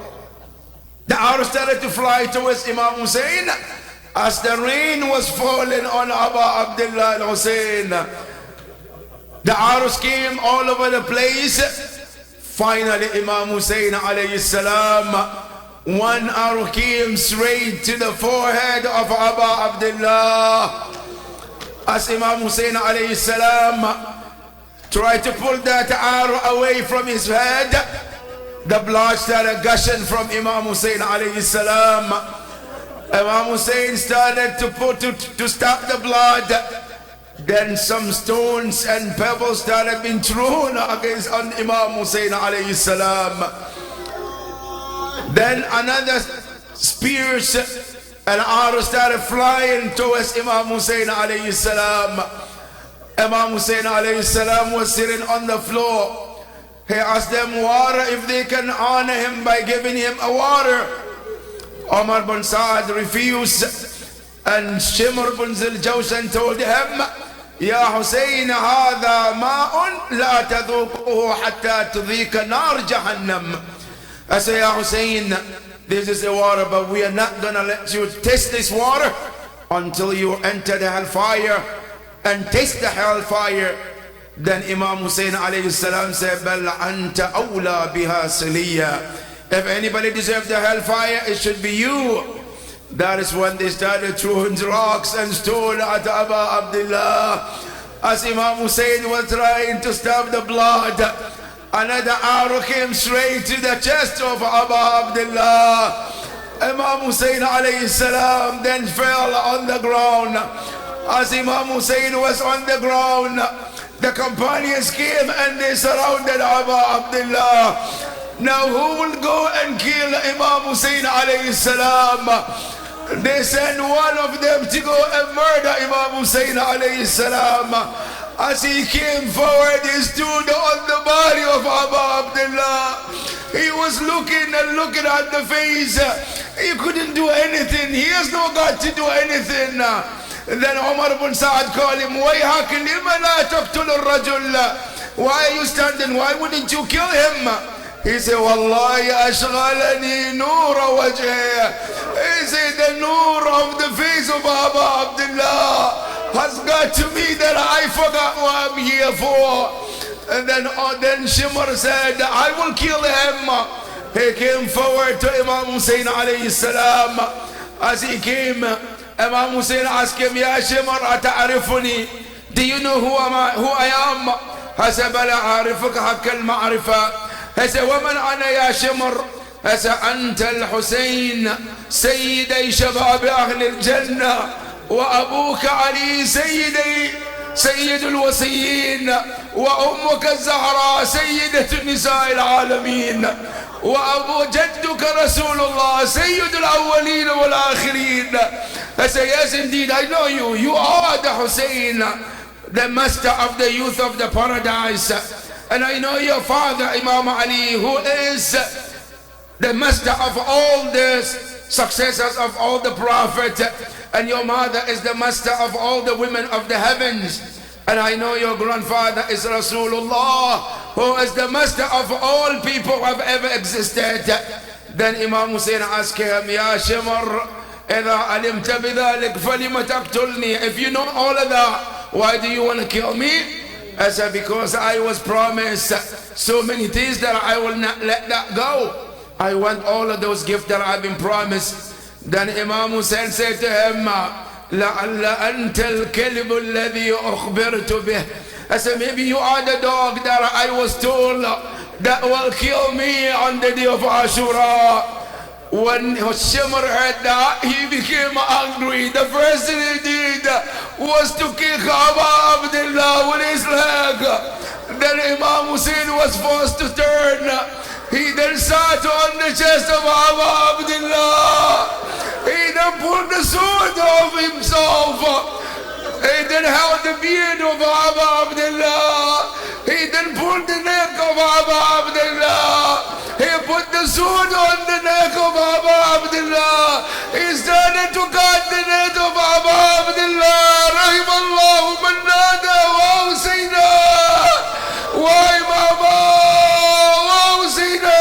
The arrow started to fly towards Imam Hussein as the rain was falling on Abu Abdullah al-Hussein. The arrows came all over the place. Finally, Imam Hussein alayhi salam, one arrow came straight to the forehead of Abu Abdullah. As Imam Hussein alayhi salam tried to pull that arrow away from his head, the blood started gushing from Imam Hussein alayhi salam. Imam Hussein started to stop the blood. Then some stones and pebbles started being thrown against on Imam Hussein alayhi salam. Then another spears and arrows started flying towards Imam Hussein alayhi salam. Imam Hussein alayhi salam was sitting on the floor. He asked them water if they can honor him by giving him a water. Umar bin Sa'ad refused, and Shimr bin Ziljawshan told him, Ya Hussein, هذا ماء لا تذوقه حتى تذيق نار جهنم. I say, Ya Hussein, this is the water, but we are not gonna let you taste this water until you enter the hellfire and taste the hellfire. Then Imam Hussein alayhi salam said, بل أنت أولى بها سليا. If anybody deserves the hellfire, it should be you. That is when they started throwing rocks and stones at Abu Abdullah. As Imam Hussein was trying to stop the blood, another arrow came straight to the chest of Abu Abdullah. Imam Hussein alayhi salam then fell on the ground. As Imam Hussein was on the ground, the companions came and they surrounded Abu Abdullah. Now who will go and kill Imam Hussein alayhi salam? They sent one of them to go and murder Imam Hussein alayhi salam. As he came forward, he stood on the body of Abu Abdullah. He was looking and looking at the face. He couldn't do anything. He has no God to do anything. And then Umar ibn Sa'ad called him, وَيْحَكِ لِمَ لَا تَقْتُلُ الرَّجُلَ. Why are you standing? Why wouldn't you kill him? He said, Wallahi ashghalani noor wajhi. He said, the noor of the face of Abu Abdullah has got to me that I forgot what I'm here for. And then Shimr said, I will kill him. He came forward to Imam Hussein alayhi salam. As he came, Imam Hussein asked him, Ya Shimr, ata'arifuni? Do you know who I am? He said, Bala a'arifuka haqqa al-ma'rifa. He said, وَمَنْ أَنَا يَا شِمْرُ? He said, أَنْتَ الْحُسَيْنِ سَيِّدَي شَبَابِ أَهْلِ الْجَنَّةِ وَأَبُوكَ عَلِي Syed الوصيين وأمك الزهراء سيدة نساء العالمين وأبو جدك رسول الله سيد الأولين والآخرين. I say, yes indeed, I know you. You are the Hussein, the master of the youth of the paradise. And I know your father, Imam Ali, who is the master of all the successors of all the prophets. And your mother is the master of all the women of the heavens. And I know your grandfather is Rasulullah, who is the master of all people who have ever existed. Then Imam Hussein asked him, Ya Shimr, إذا علمت بذلك film تقتلني? If you know all of that, why do you want to kill me? I said, because I was promised so many things that I will not let that go. I want all of those gifts that I've been promised. Then Imam Hussein said to him, لَعَلَّ أَنْتَ الْكَلِبُ الَّذِي أُخْبِرْتُ بِهِ. I said, maybe you are the dog that I was told that will kill me on the day of Ashura. When Shimr heard that, he became angry. The first thing he did was to kick Abu Abdullah with his leg. Then Imam Hussein was forced to turn. He then sat on the chest of Abu Abdullah. He then pulled the sword off himself. He then held the beard of Abu Abdullah. He then pulled the neck of Abu Abdullah. He put the sword on the neck of Abu Abdullah. He started to cut the neck of Abu Abdullah. Rahimallahu man nada wa Husayna wa imama wa Husayna.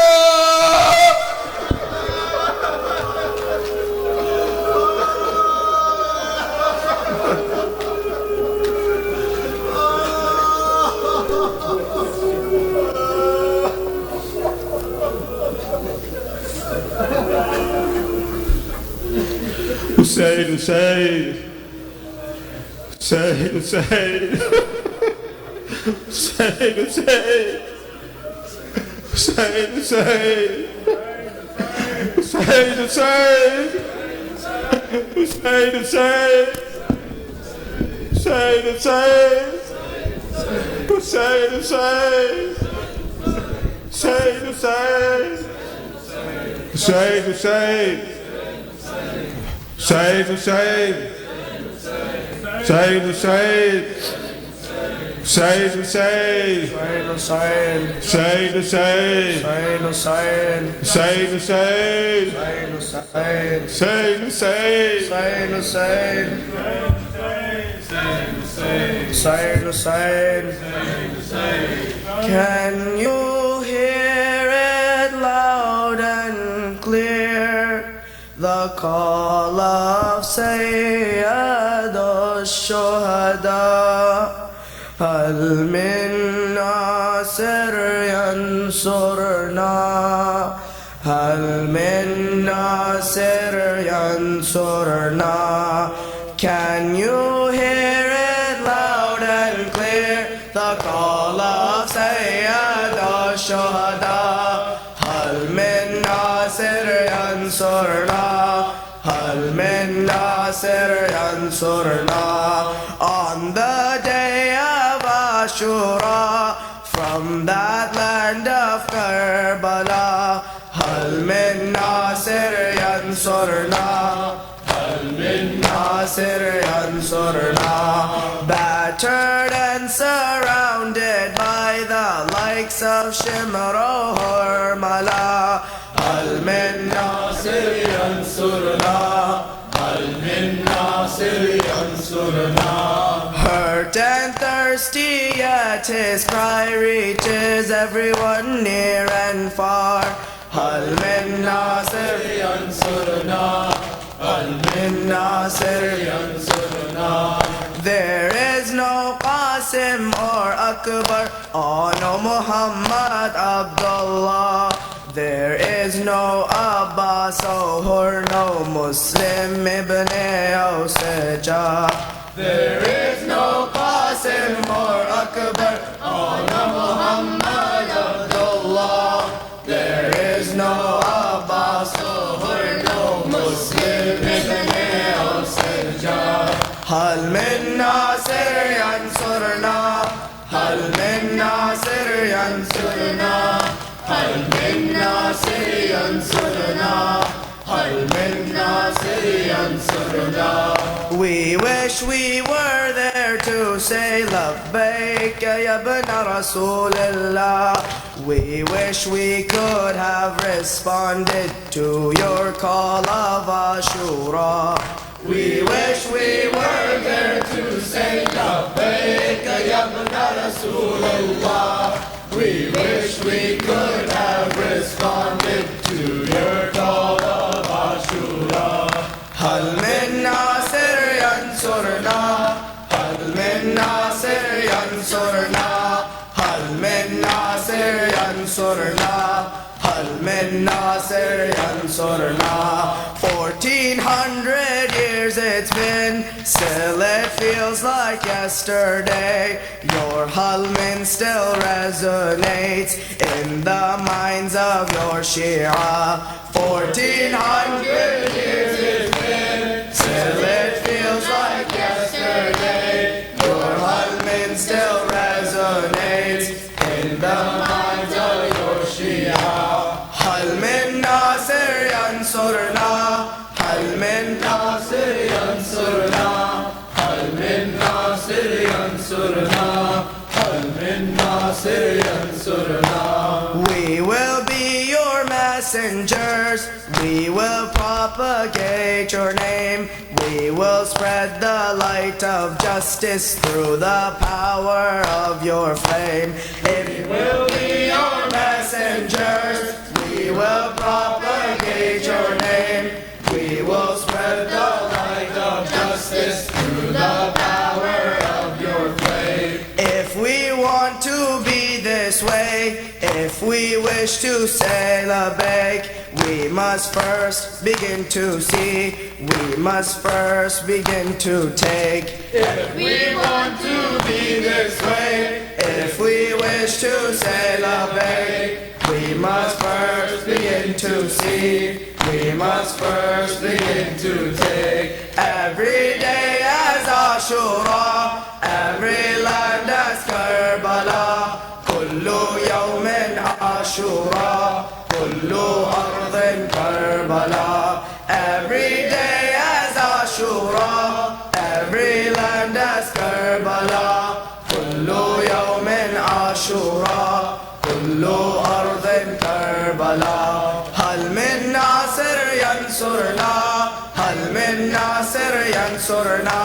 Hussein, Hussein, Hussein, Hussein, Hussein, Hussein, Hussein, Hussein, Hussein, Hussein, Hussein, Hussein, Hussein, Hussein, Hussein, Hussein, Said Hussein, Said Hussein, Said Hussein, Said Hussein, Said Hussein, Said Hussein, Said Hussein. Can you hear it loud and clear? The call of Sayyid al-Shuhada. هل من ناصر ينصرنا هل من ناصر ينصرنا. Can you hear it loud and clear? The call of Sayyid al-Shuhada. هل من ناصر ينصرنا هل من ناصر ينصرنا. On the day of Ashura, from that land of Karbala, هل من ناصر ينصرنا هل من ناصر ينصرنا. Battered and surrounded by the likes of Shimr o Hurmala, هل من ناصر ينصرنا هل من ناصر ينصرنا. Hurt and thirsty, yet his cry reaches everyone near and far. هل من ناصر ينصرنا هل من ناصر ينصرنا. There is no Qasim or Akbar, or no Muhammad Abdullah. There is no Abbas or no Muslim ibn Awsaja. There is no Qasim or Akbar or no Muhammad Abdullah. There is no Abbas or no Muslim ibn Awsaja. هل من ناصر ينصرنا هل من ناصر ينصرنا هل من ناصر ينصرنا هل من ناصر ينصرنا. We wish we were there to say لبيك يا ابن رسول الله. We wish we could have responded to your call of Ashura. We wish we were there to say لبيك يا ابن رسول الله. We wish we could have responded to your call of Ashura. هل من ناصر ينصرنا هل من ناصر ينصرنا min nasir yansurna. 1400 years it's been, still it feels like yesterday. Your Halmin still resonates in the minds of your Shia. 1400 years it's been, still it feels like yesterday. Your Halmin still resonates in the minds of your Shia. Halmin nasir yansurna. Halmin nasir yansurna. Halmin nasir yansurna. Halmin nasir yansurna. We will be your messengers. We will propagate your name. We will spread the light of justice through the power of your flame. If we will be your messengers, we will propagate your name. We will spread the light of justice through the power of your flame. If we want to be this way, if we wish to sail a bake, we must first begin to see, we must first begin to take. If we want to be this way, if we wish to sail a bake, we must first begin to see, we must first begin to take. Every day as Ashura, every land as Karbala, kullu yawmin Ashura, kullu ardhin Karbala. Every day as Ashura, every land as Karbala, kullu yawmin Ashura, kullu ardhin Karbala. Hal min nasir yansurna, hal min nasir yansurna,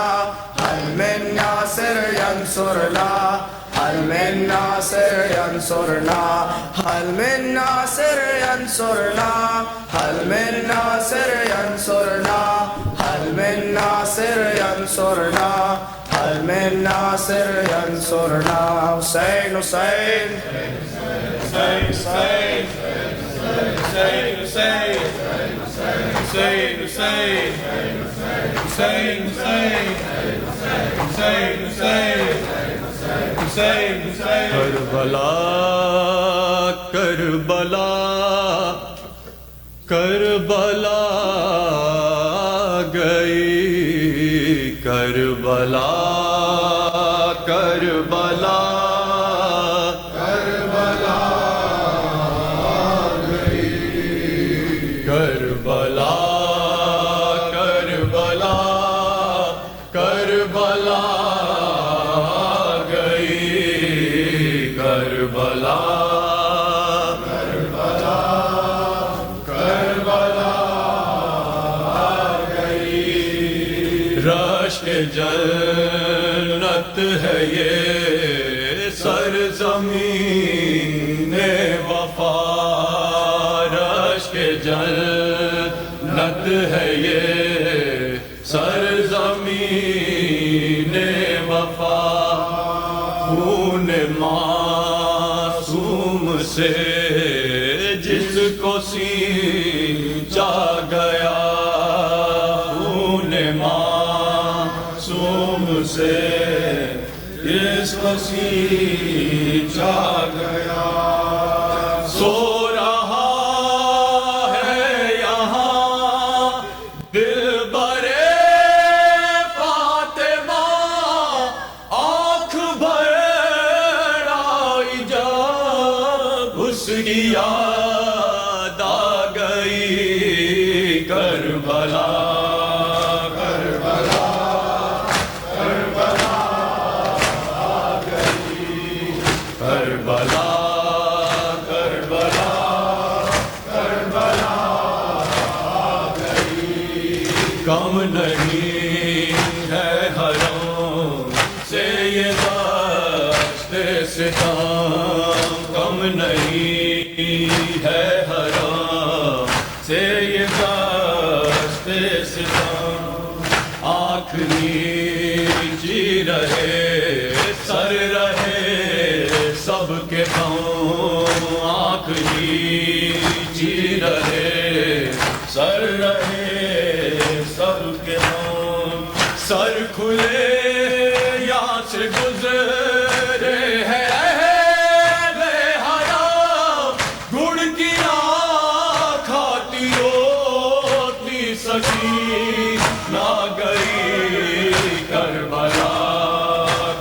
hal min nasir yansurna, hal min nasir yansurna, hal min nasir yansurna, hal min nasir yansurna, hal min nasir yansurna, hal min nasir yansurna. Hussein, Hussein, Hussein, Hussein, Hussein, Hussein, Hussein, Hussein, Hussein, Hussein, Hussein, Hussein, Hussein. Karbala Karbala Karbala گئی کربلا کربلا کربلا گئی کربلا کربلا کربلا گئی کربلا کربلا کربلا گئی رشک جنت ہے یہ سرزمین وفا رشک جنت ہے یہ سرزمین وفا خون معصوم سے جس کو سینچا گیا خون معصوم سے جس کو سینچا گیا سو رہا ہے یہاں دل برے فاطمہ آنکھ بھر آئی جب اس کی یاد آ گئی کربلا کربلا کربلا آ گئی کربلا کربلا کربلا آ گئی کم نہیں ہے حرم سے یہ دشت ستم کم نہیں ہے حرم سے یہ دشت ستم آنکھ نیچی رہے سر رہے سب کے پاؤں آنکھ نیچی سر کھلے یہاں سے گزرے ہے اہل حرام گڑ کی کھاتی ہوتی سکینہ گئی کربلا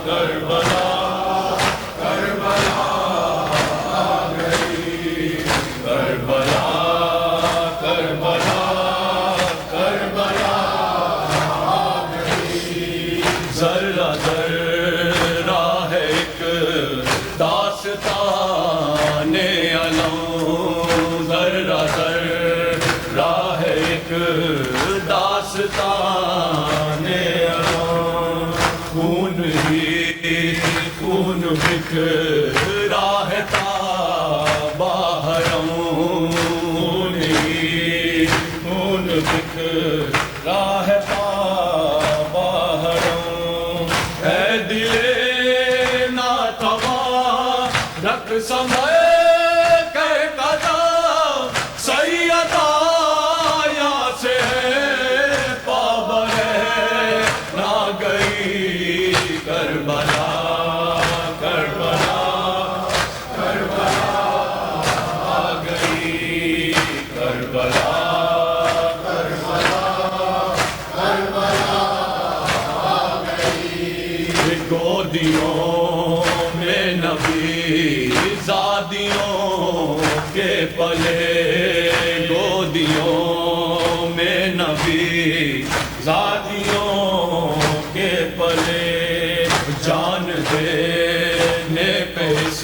کربلا کربلا گئی کربلا کربلا کربلا ذرہ ذرہ ہے ایک داستان علم ذرہ ذرہ ہے ایک داستان علم خون ہی خون بکھرا ہے باہرم خون ہی خون بکھرا ہے رکھ سنبھل کے قدم سیدہ یہاں سے پابر نہ گئی کربلا کربلا کربلا گئی کربلا کربلا کربلا گئی گودیوں میں نبی زادیوں کے پلے گودیوں میں نبی زادیوں کے پلے جان دینے پہ اس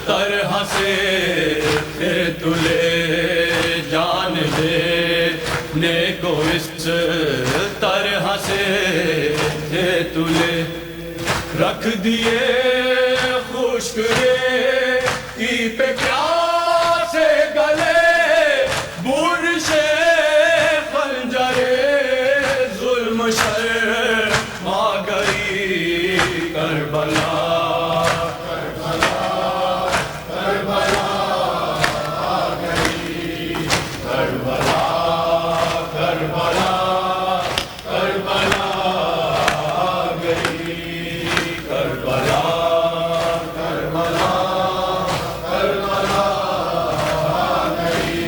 طرح سے تھے تلے جان دینے کو اس طرح سے تھے تلے رکھ دیے خشک کی پہ پیاسے گلے برشے خنجرے ظلم شرما گئی کربلا کربلا کربلا گئی کربلا کربلا کربلا گئی کربلا کربلا کربلا گئی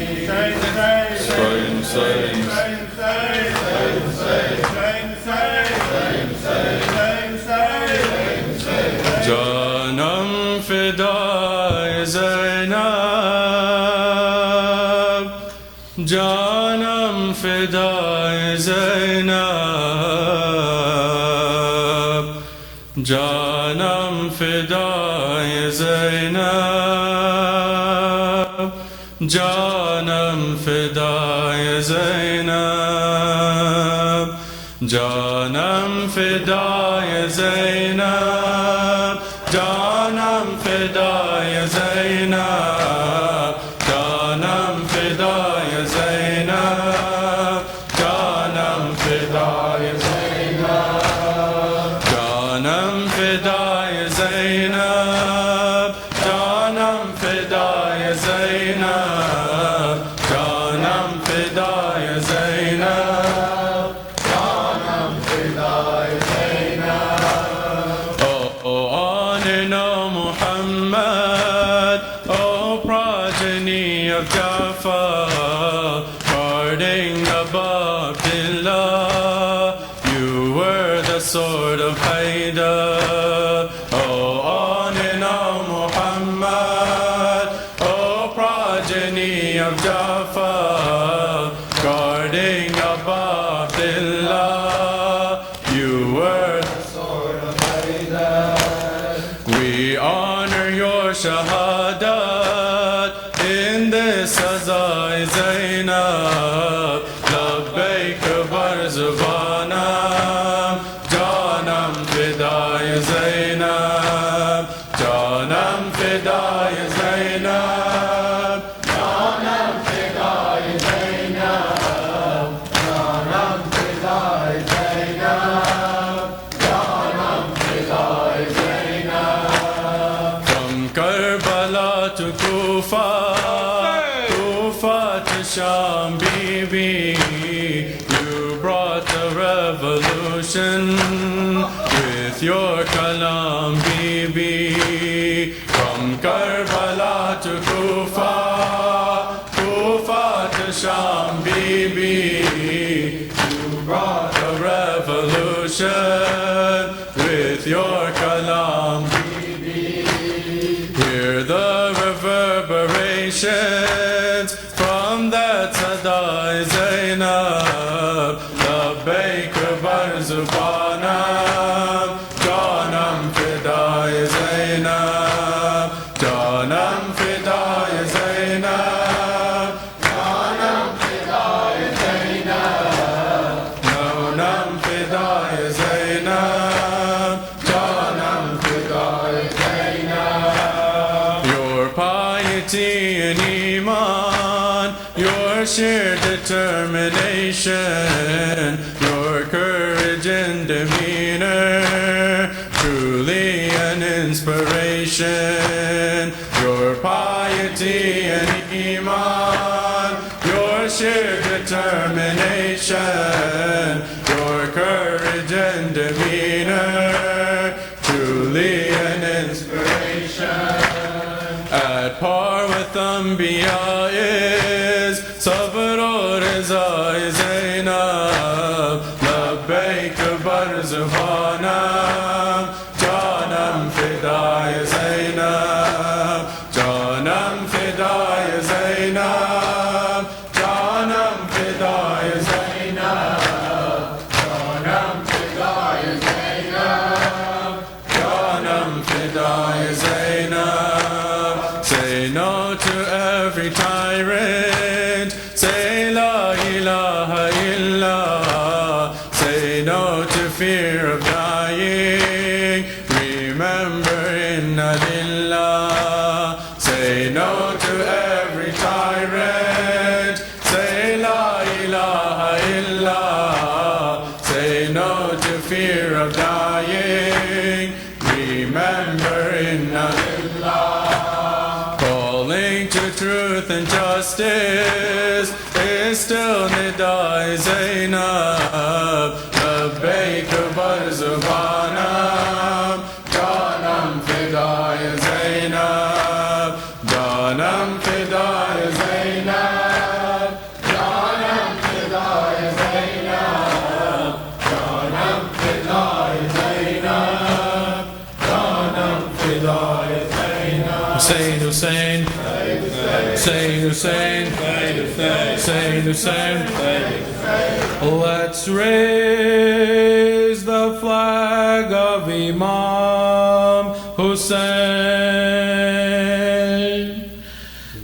جانم فدائے زینب جانم فدائے زینب جانم فدائے زینب جانم فدائے زینب جانم فدائے زینب جانم فدائے زینب جانم فدائے زینب جانم فدائے زینب جانم فدائے زینب جانم فدائے زینب جانم فدائے زینب جانم فدائے زینب Oh, on and on Muhammad, oh progeny of Jafar, guarding above Abdullah, you were the sword of Haidar. Oh, on and on Muhammad, oh progeny of Jafar, guarding above Abdullah, you were the sword of Haidar. We honor your shahadat in this Azai Zainab. Labbaik bar zubanam, Janam fidai Zainab, Janam fidai Zainab, Janam fidai Zainab, Janam fidai Zainab, Janam fidai Zainab. From Karbala to Kufa, Kufa to Sham, Bibi, you brought the revolution with your kalam, Bibi. From Karbala to Kufa, Kufa to Sham, Bibi. You brought a revolution with your kalam, Bibi. Hear the reverberations from that Sadai Zainab. Labbaik Barzubanam, Janam Fidai Zainab, Janam Fidai Zainab, Janam Fidai Zainab, Janam Fidai Zainab, Janam Fidai Zainab. Your piety and iman, your sheer determination, your courage and demeanor, truly an inspiration. Your piety and iman, your sheer determination, your courage and demeanor, truly an inspiration. At par with Anbiya is Sabr o Riza Zainab. Labbaik Barzubanam, Janam Fidai Zainab, Janam Fidai Zainab, Janam Fidai Zainab, Janam Fidai Zainab, Janam Fidai Zainab. Say no to every tyrant, say la ilaha illallah. Say no to fear of dying, remember inna lillah. Say no to every tyrant, say la ilaha illallah. Say no to fear of dying, remember inna lillah. Calling to truth and justice is still Nidai Zainab. Labbaik Barzubanam, Janam Fidai Zainab, Janam Fidai Zainab, Janam Fidai Zainab, Janam Fidai Zainab, Janam Fidai Zainab. Hussein, Hussein, Hussein, Hussein, Hussein, Hussein. Let's raise the flag of Imam Hussein.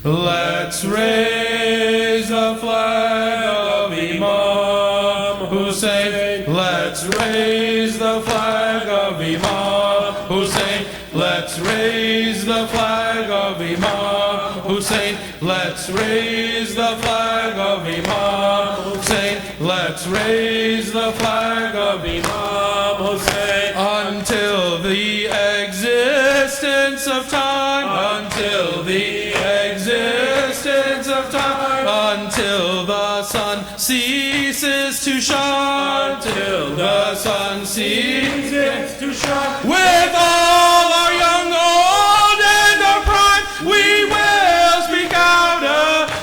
Let's raise the flag of Imam Hussein. Let's raise the flag of Imam Hussein. Let's raise the flag of Imam Hussein. Let's raise the flag of Imam Hussein. Let's raise the flag of Imam Hussein until the existence of time, until the existence of time, until the sun ceases to shine, until the sun ceases to shine. With all our young, old, and our prime, we will speak out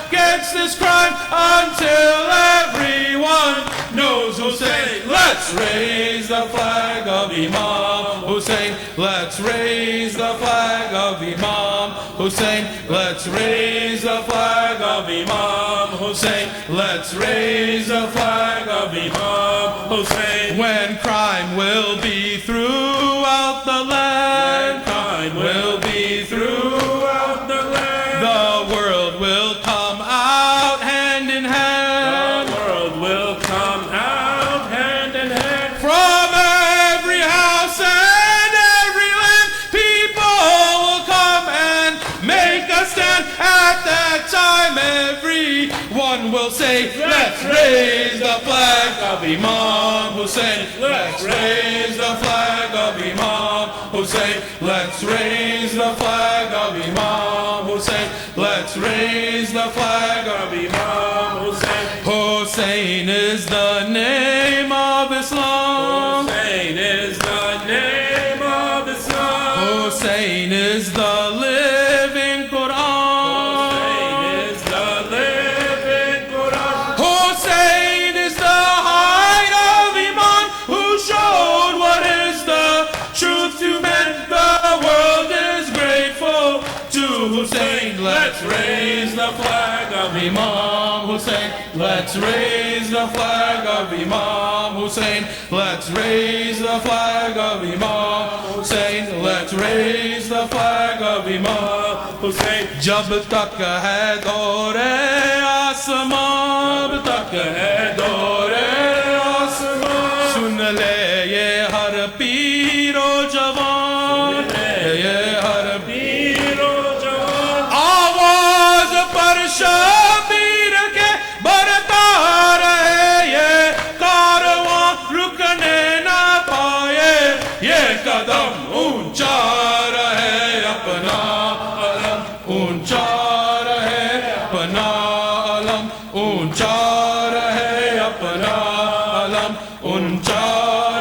against this crime until everyone knows Hussein. Let's raise the flag of Imam Hussein. Let's raise the flag of Imam Hussein. Let's raise the flag of Imam Hussein. Let's raise the flag of Imam Hussein. When crime will be throughout the land, crime will be throughout the land, the world will come out hand in hand. The world will come out hand in hand. From every house and every land, people will come and make a stand. At that time, everyone will say, let's raise the flag of Imam Hussein. Let's raise the flag of Imam Hussein. Let's raise the flag of Imam Hussein. Let's raise the flag of Imam Hussein. Hussein is the name of Islam. Imam Hussein. Let's raise the flag of Imam Hussein. Let's raise the flag of Imam Hussein. Let's raise the flag of Imam Hussein. जब तक है दौरे आसमां, जब तक है दौरे आसमां, सुन ले ये हर पीरो जवान, ये हर पीरो जवान, आवाज पर शबीर के बढ़ता रहे, ये कारवां रुकने ना पाए, ये कदम ऊंचा रहे, अपना अलम ऊंचा रहे, अपना अलम ऊंचा रहे, अपना अलम ऊंचा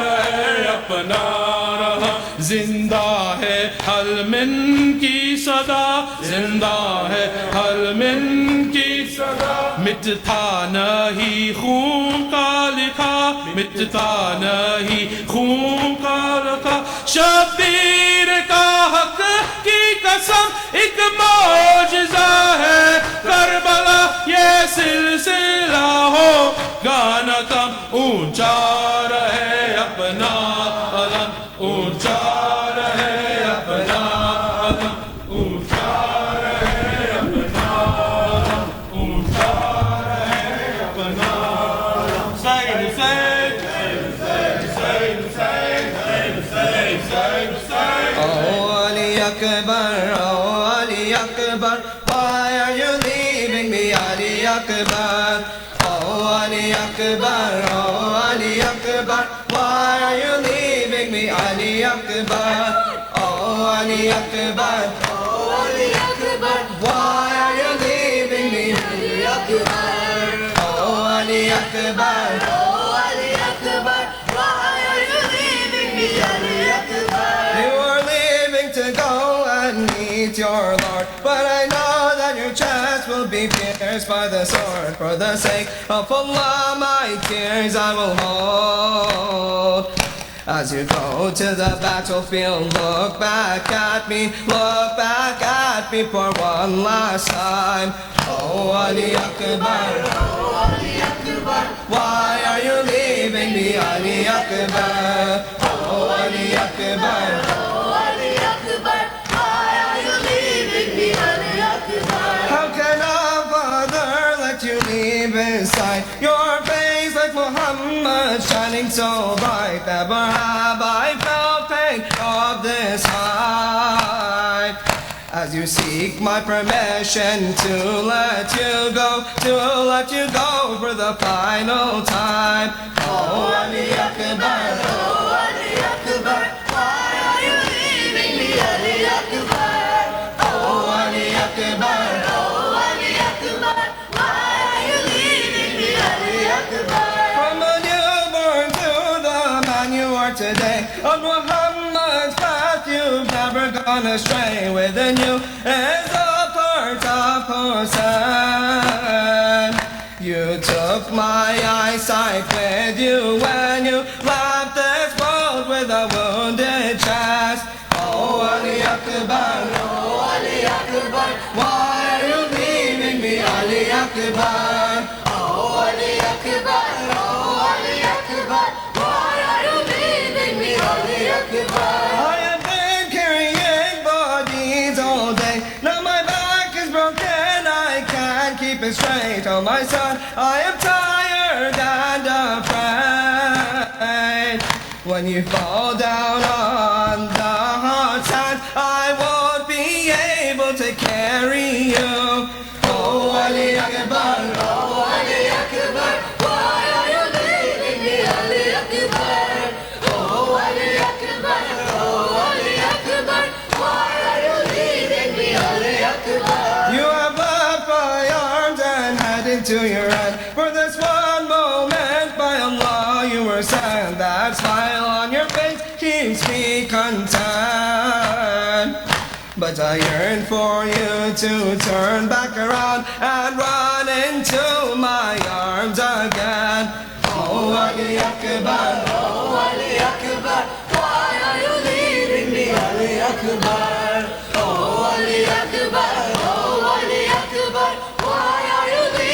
रहे, अपना रहा। जिंदा है हलमिन की सदा, जिंदा है हलमिन की सदा, मिटता नहीं खून का लिखा, मिटता नहीं खून का लिखा। शबीर का हक की कसम एक मौजज़ा है, करबला ये सिलसिला हो गाना कम ऊंचा रहे, अपना अलम ऊंचा रहे, अपना अलम ऊंचा रहे, अपना अलम ऊंचा रहे, अपना अलम। Husain, Husain, Husain, Husain, Husain, Husain, Husain. Oh Ali Akbar, oh Ali Akbar, why are you leaving me, Ali Akbar? Oh Ali Akbar, oh Ali Akbar, why are you leaving me, Ali Akbar? Oh Ali Akbar, oh Ali Akbar, why are you leaving me, Ali Akbar? Oh Ali Akbar, oh Ali Akbar, why are you leaving me, Ali Akbar? You are leaving to go and meet your Lord, but I know that your chest will be pierced by the sword. For the sake of Allah, my tears I will hold. As you go to the battlefield, look back at me for one last time. Oh Ali Akbar, oh Ali Akbar, why are you leaving me, Ali Akbar? Oh Ali Akbar, oh Ali Akbar, why are you leaving me, Ali Akbar? How can a father let you leave his side? Your face like Muhammad shining so bright. Never have I felt pain of this height. As you seek my permission to let you go for the final time. Oh Ali Akbar, oh Ali Akbar, why are you leaving me, Ali Akbar? Oh Ali Akbar, oh Ali Akbar, why are you leaving me, Ali Akbar? From the newborn to the man you are today, on Muhammad's path you've never gone astray. Within you is a part of Hussein. You took my eyesight with you when you left this world with a wounded chest. Oh Ali Akbar, oh Ali Akbar, why are you leaving me, Ali Akbar? Oh Ali Akbar, oh Ali Akbar, why are you leaving me, Ali Akbar? I have been carrying bodies all day, now my back is broken, I can't keep it straight. Oh my son, I am tired and afraid. When you fall down on the hot sand, I won't be able to carry you. Oh Ali Akbar, oh Ali Akbar, why are you leaving me, Ali Akbar? Oh Ali Akbar, oh Ali Akbar, why are you leaving me, Ali Akbar? You have left my arms and heading to your end. For this one moment, by Allah, you were sent. That smile on your face keeps me content. But I yearn for you to turn back around and run into my arms again. Oh Ali Akbar, oh Ali Akbar, why are you leaving me, Ali Akbar? Oh Ali Akbar, oh Ali Akbar, why are you leaving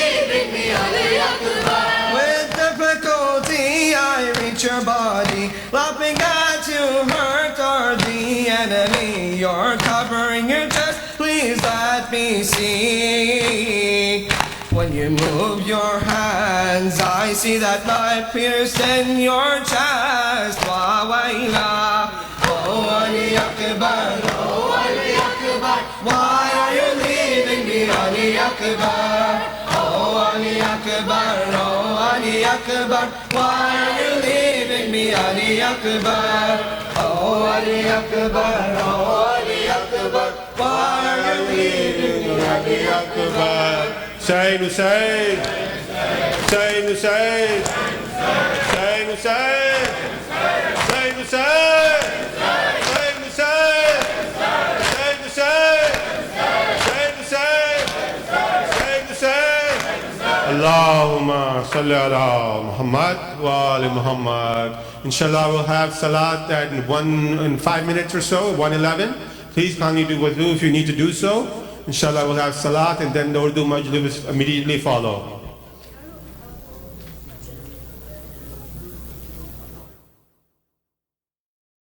enemy. You're covering your chest, please let me see. When you move your hands, I see that light pierced in your chest. Wa wayla, oh Ali Akbar, oh Ali Akbar. Why are you leaving me, Ali Akbar? Oh Ali Akbar, oh Ali Akbar. Why are you leaving me, Ali Akbar? Oh Ali Akbar, oh Ali Akbar. Why are you leaving me, Ali Akbar? Hussein, Hussein, Hussein, Hussein, Hussein, Hussein, Hussein, Hussein, Hussein, Hussein, Hussein, Hussein, Hussein. Allahumma salli ala Muhammad wa ali Muhammad. Inshallah, we'll have salat in 5 minutes or so, 1:11. Please kindly do wudu if you need to do so. Inshallah, we'll have salat and then the Urdu majlis immediately follow.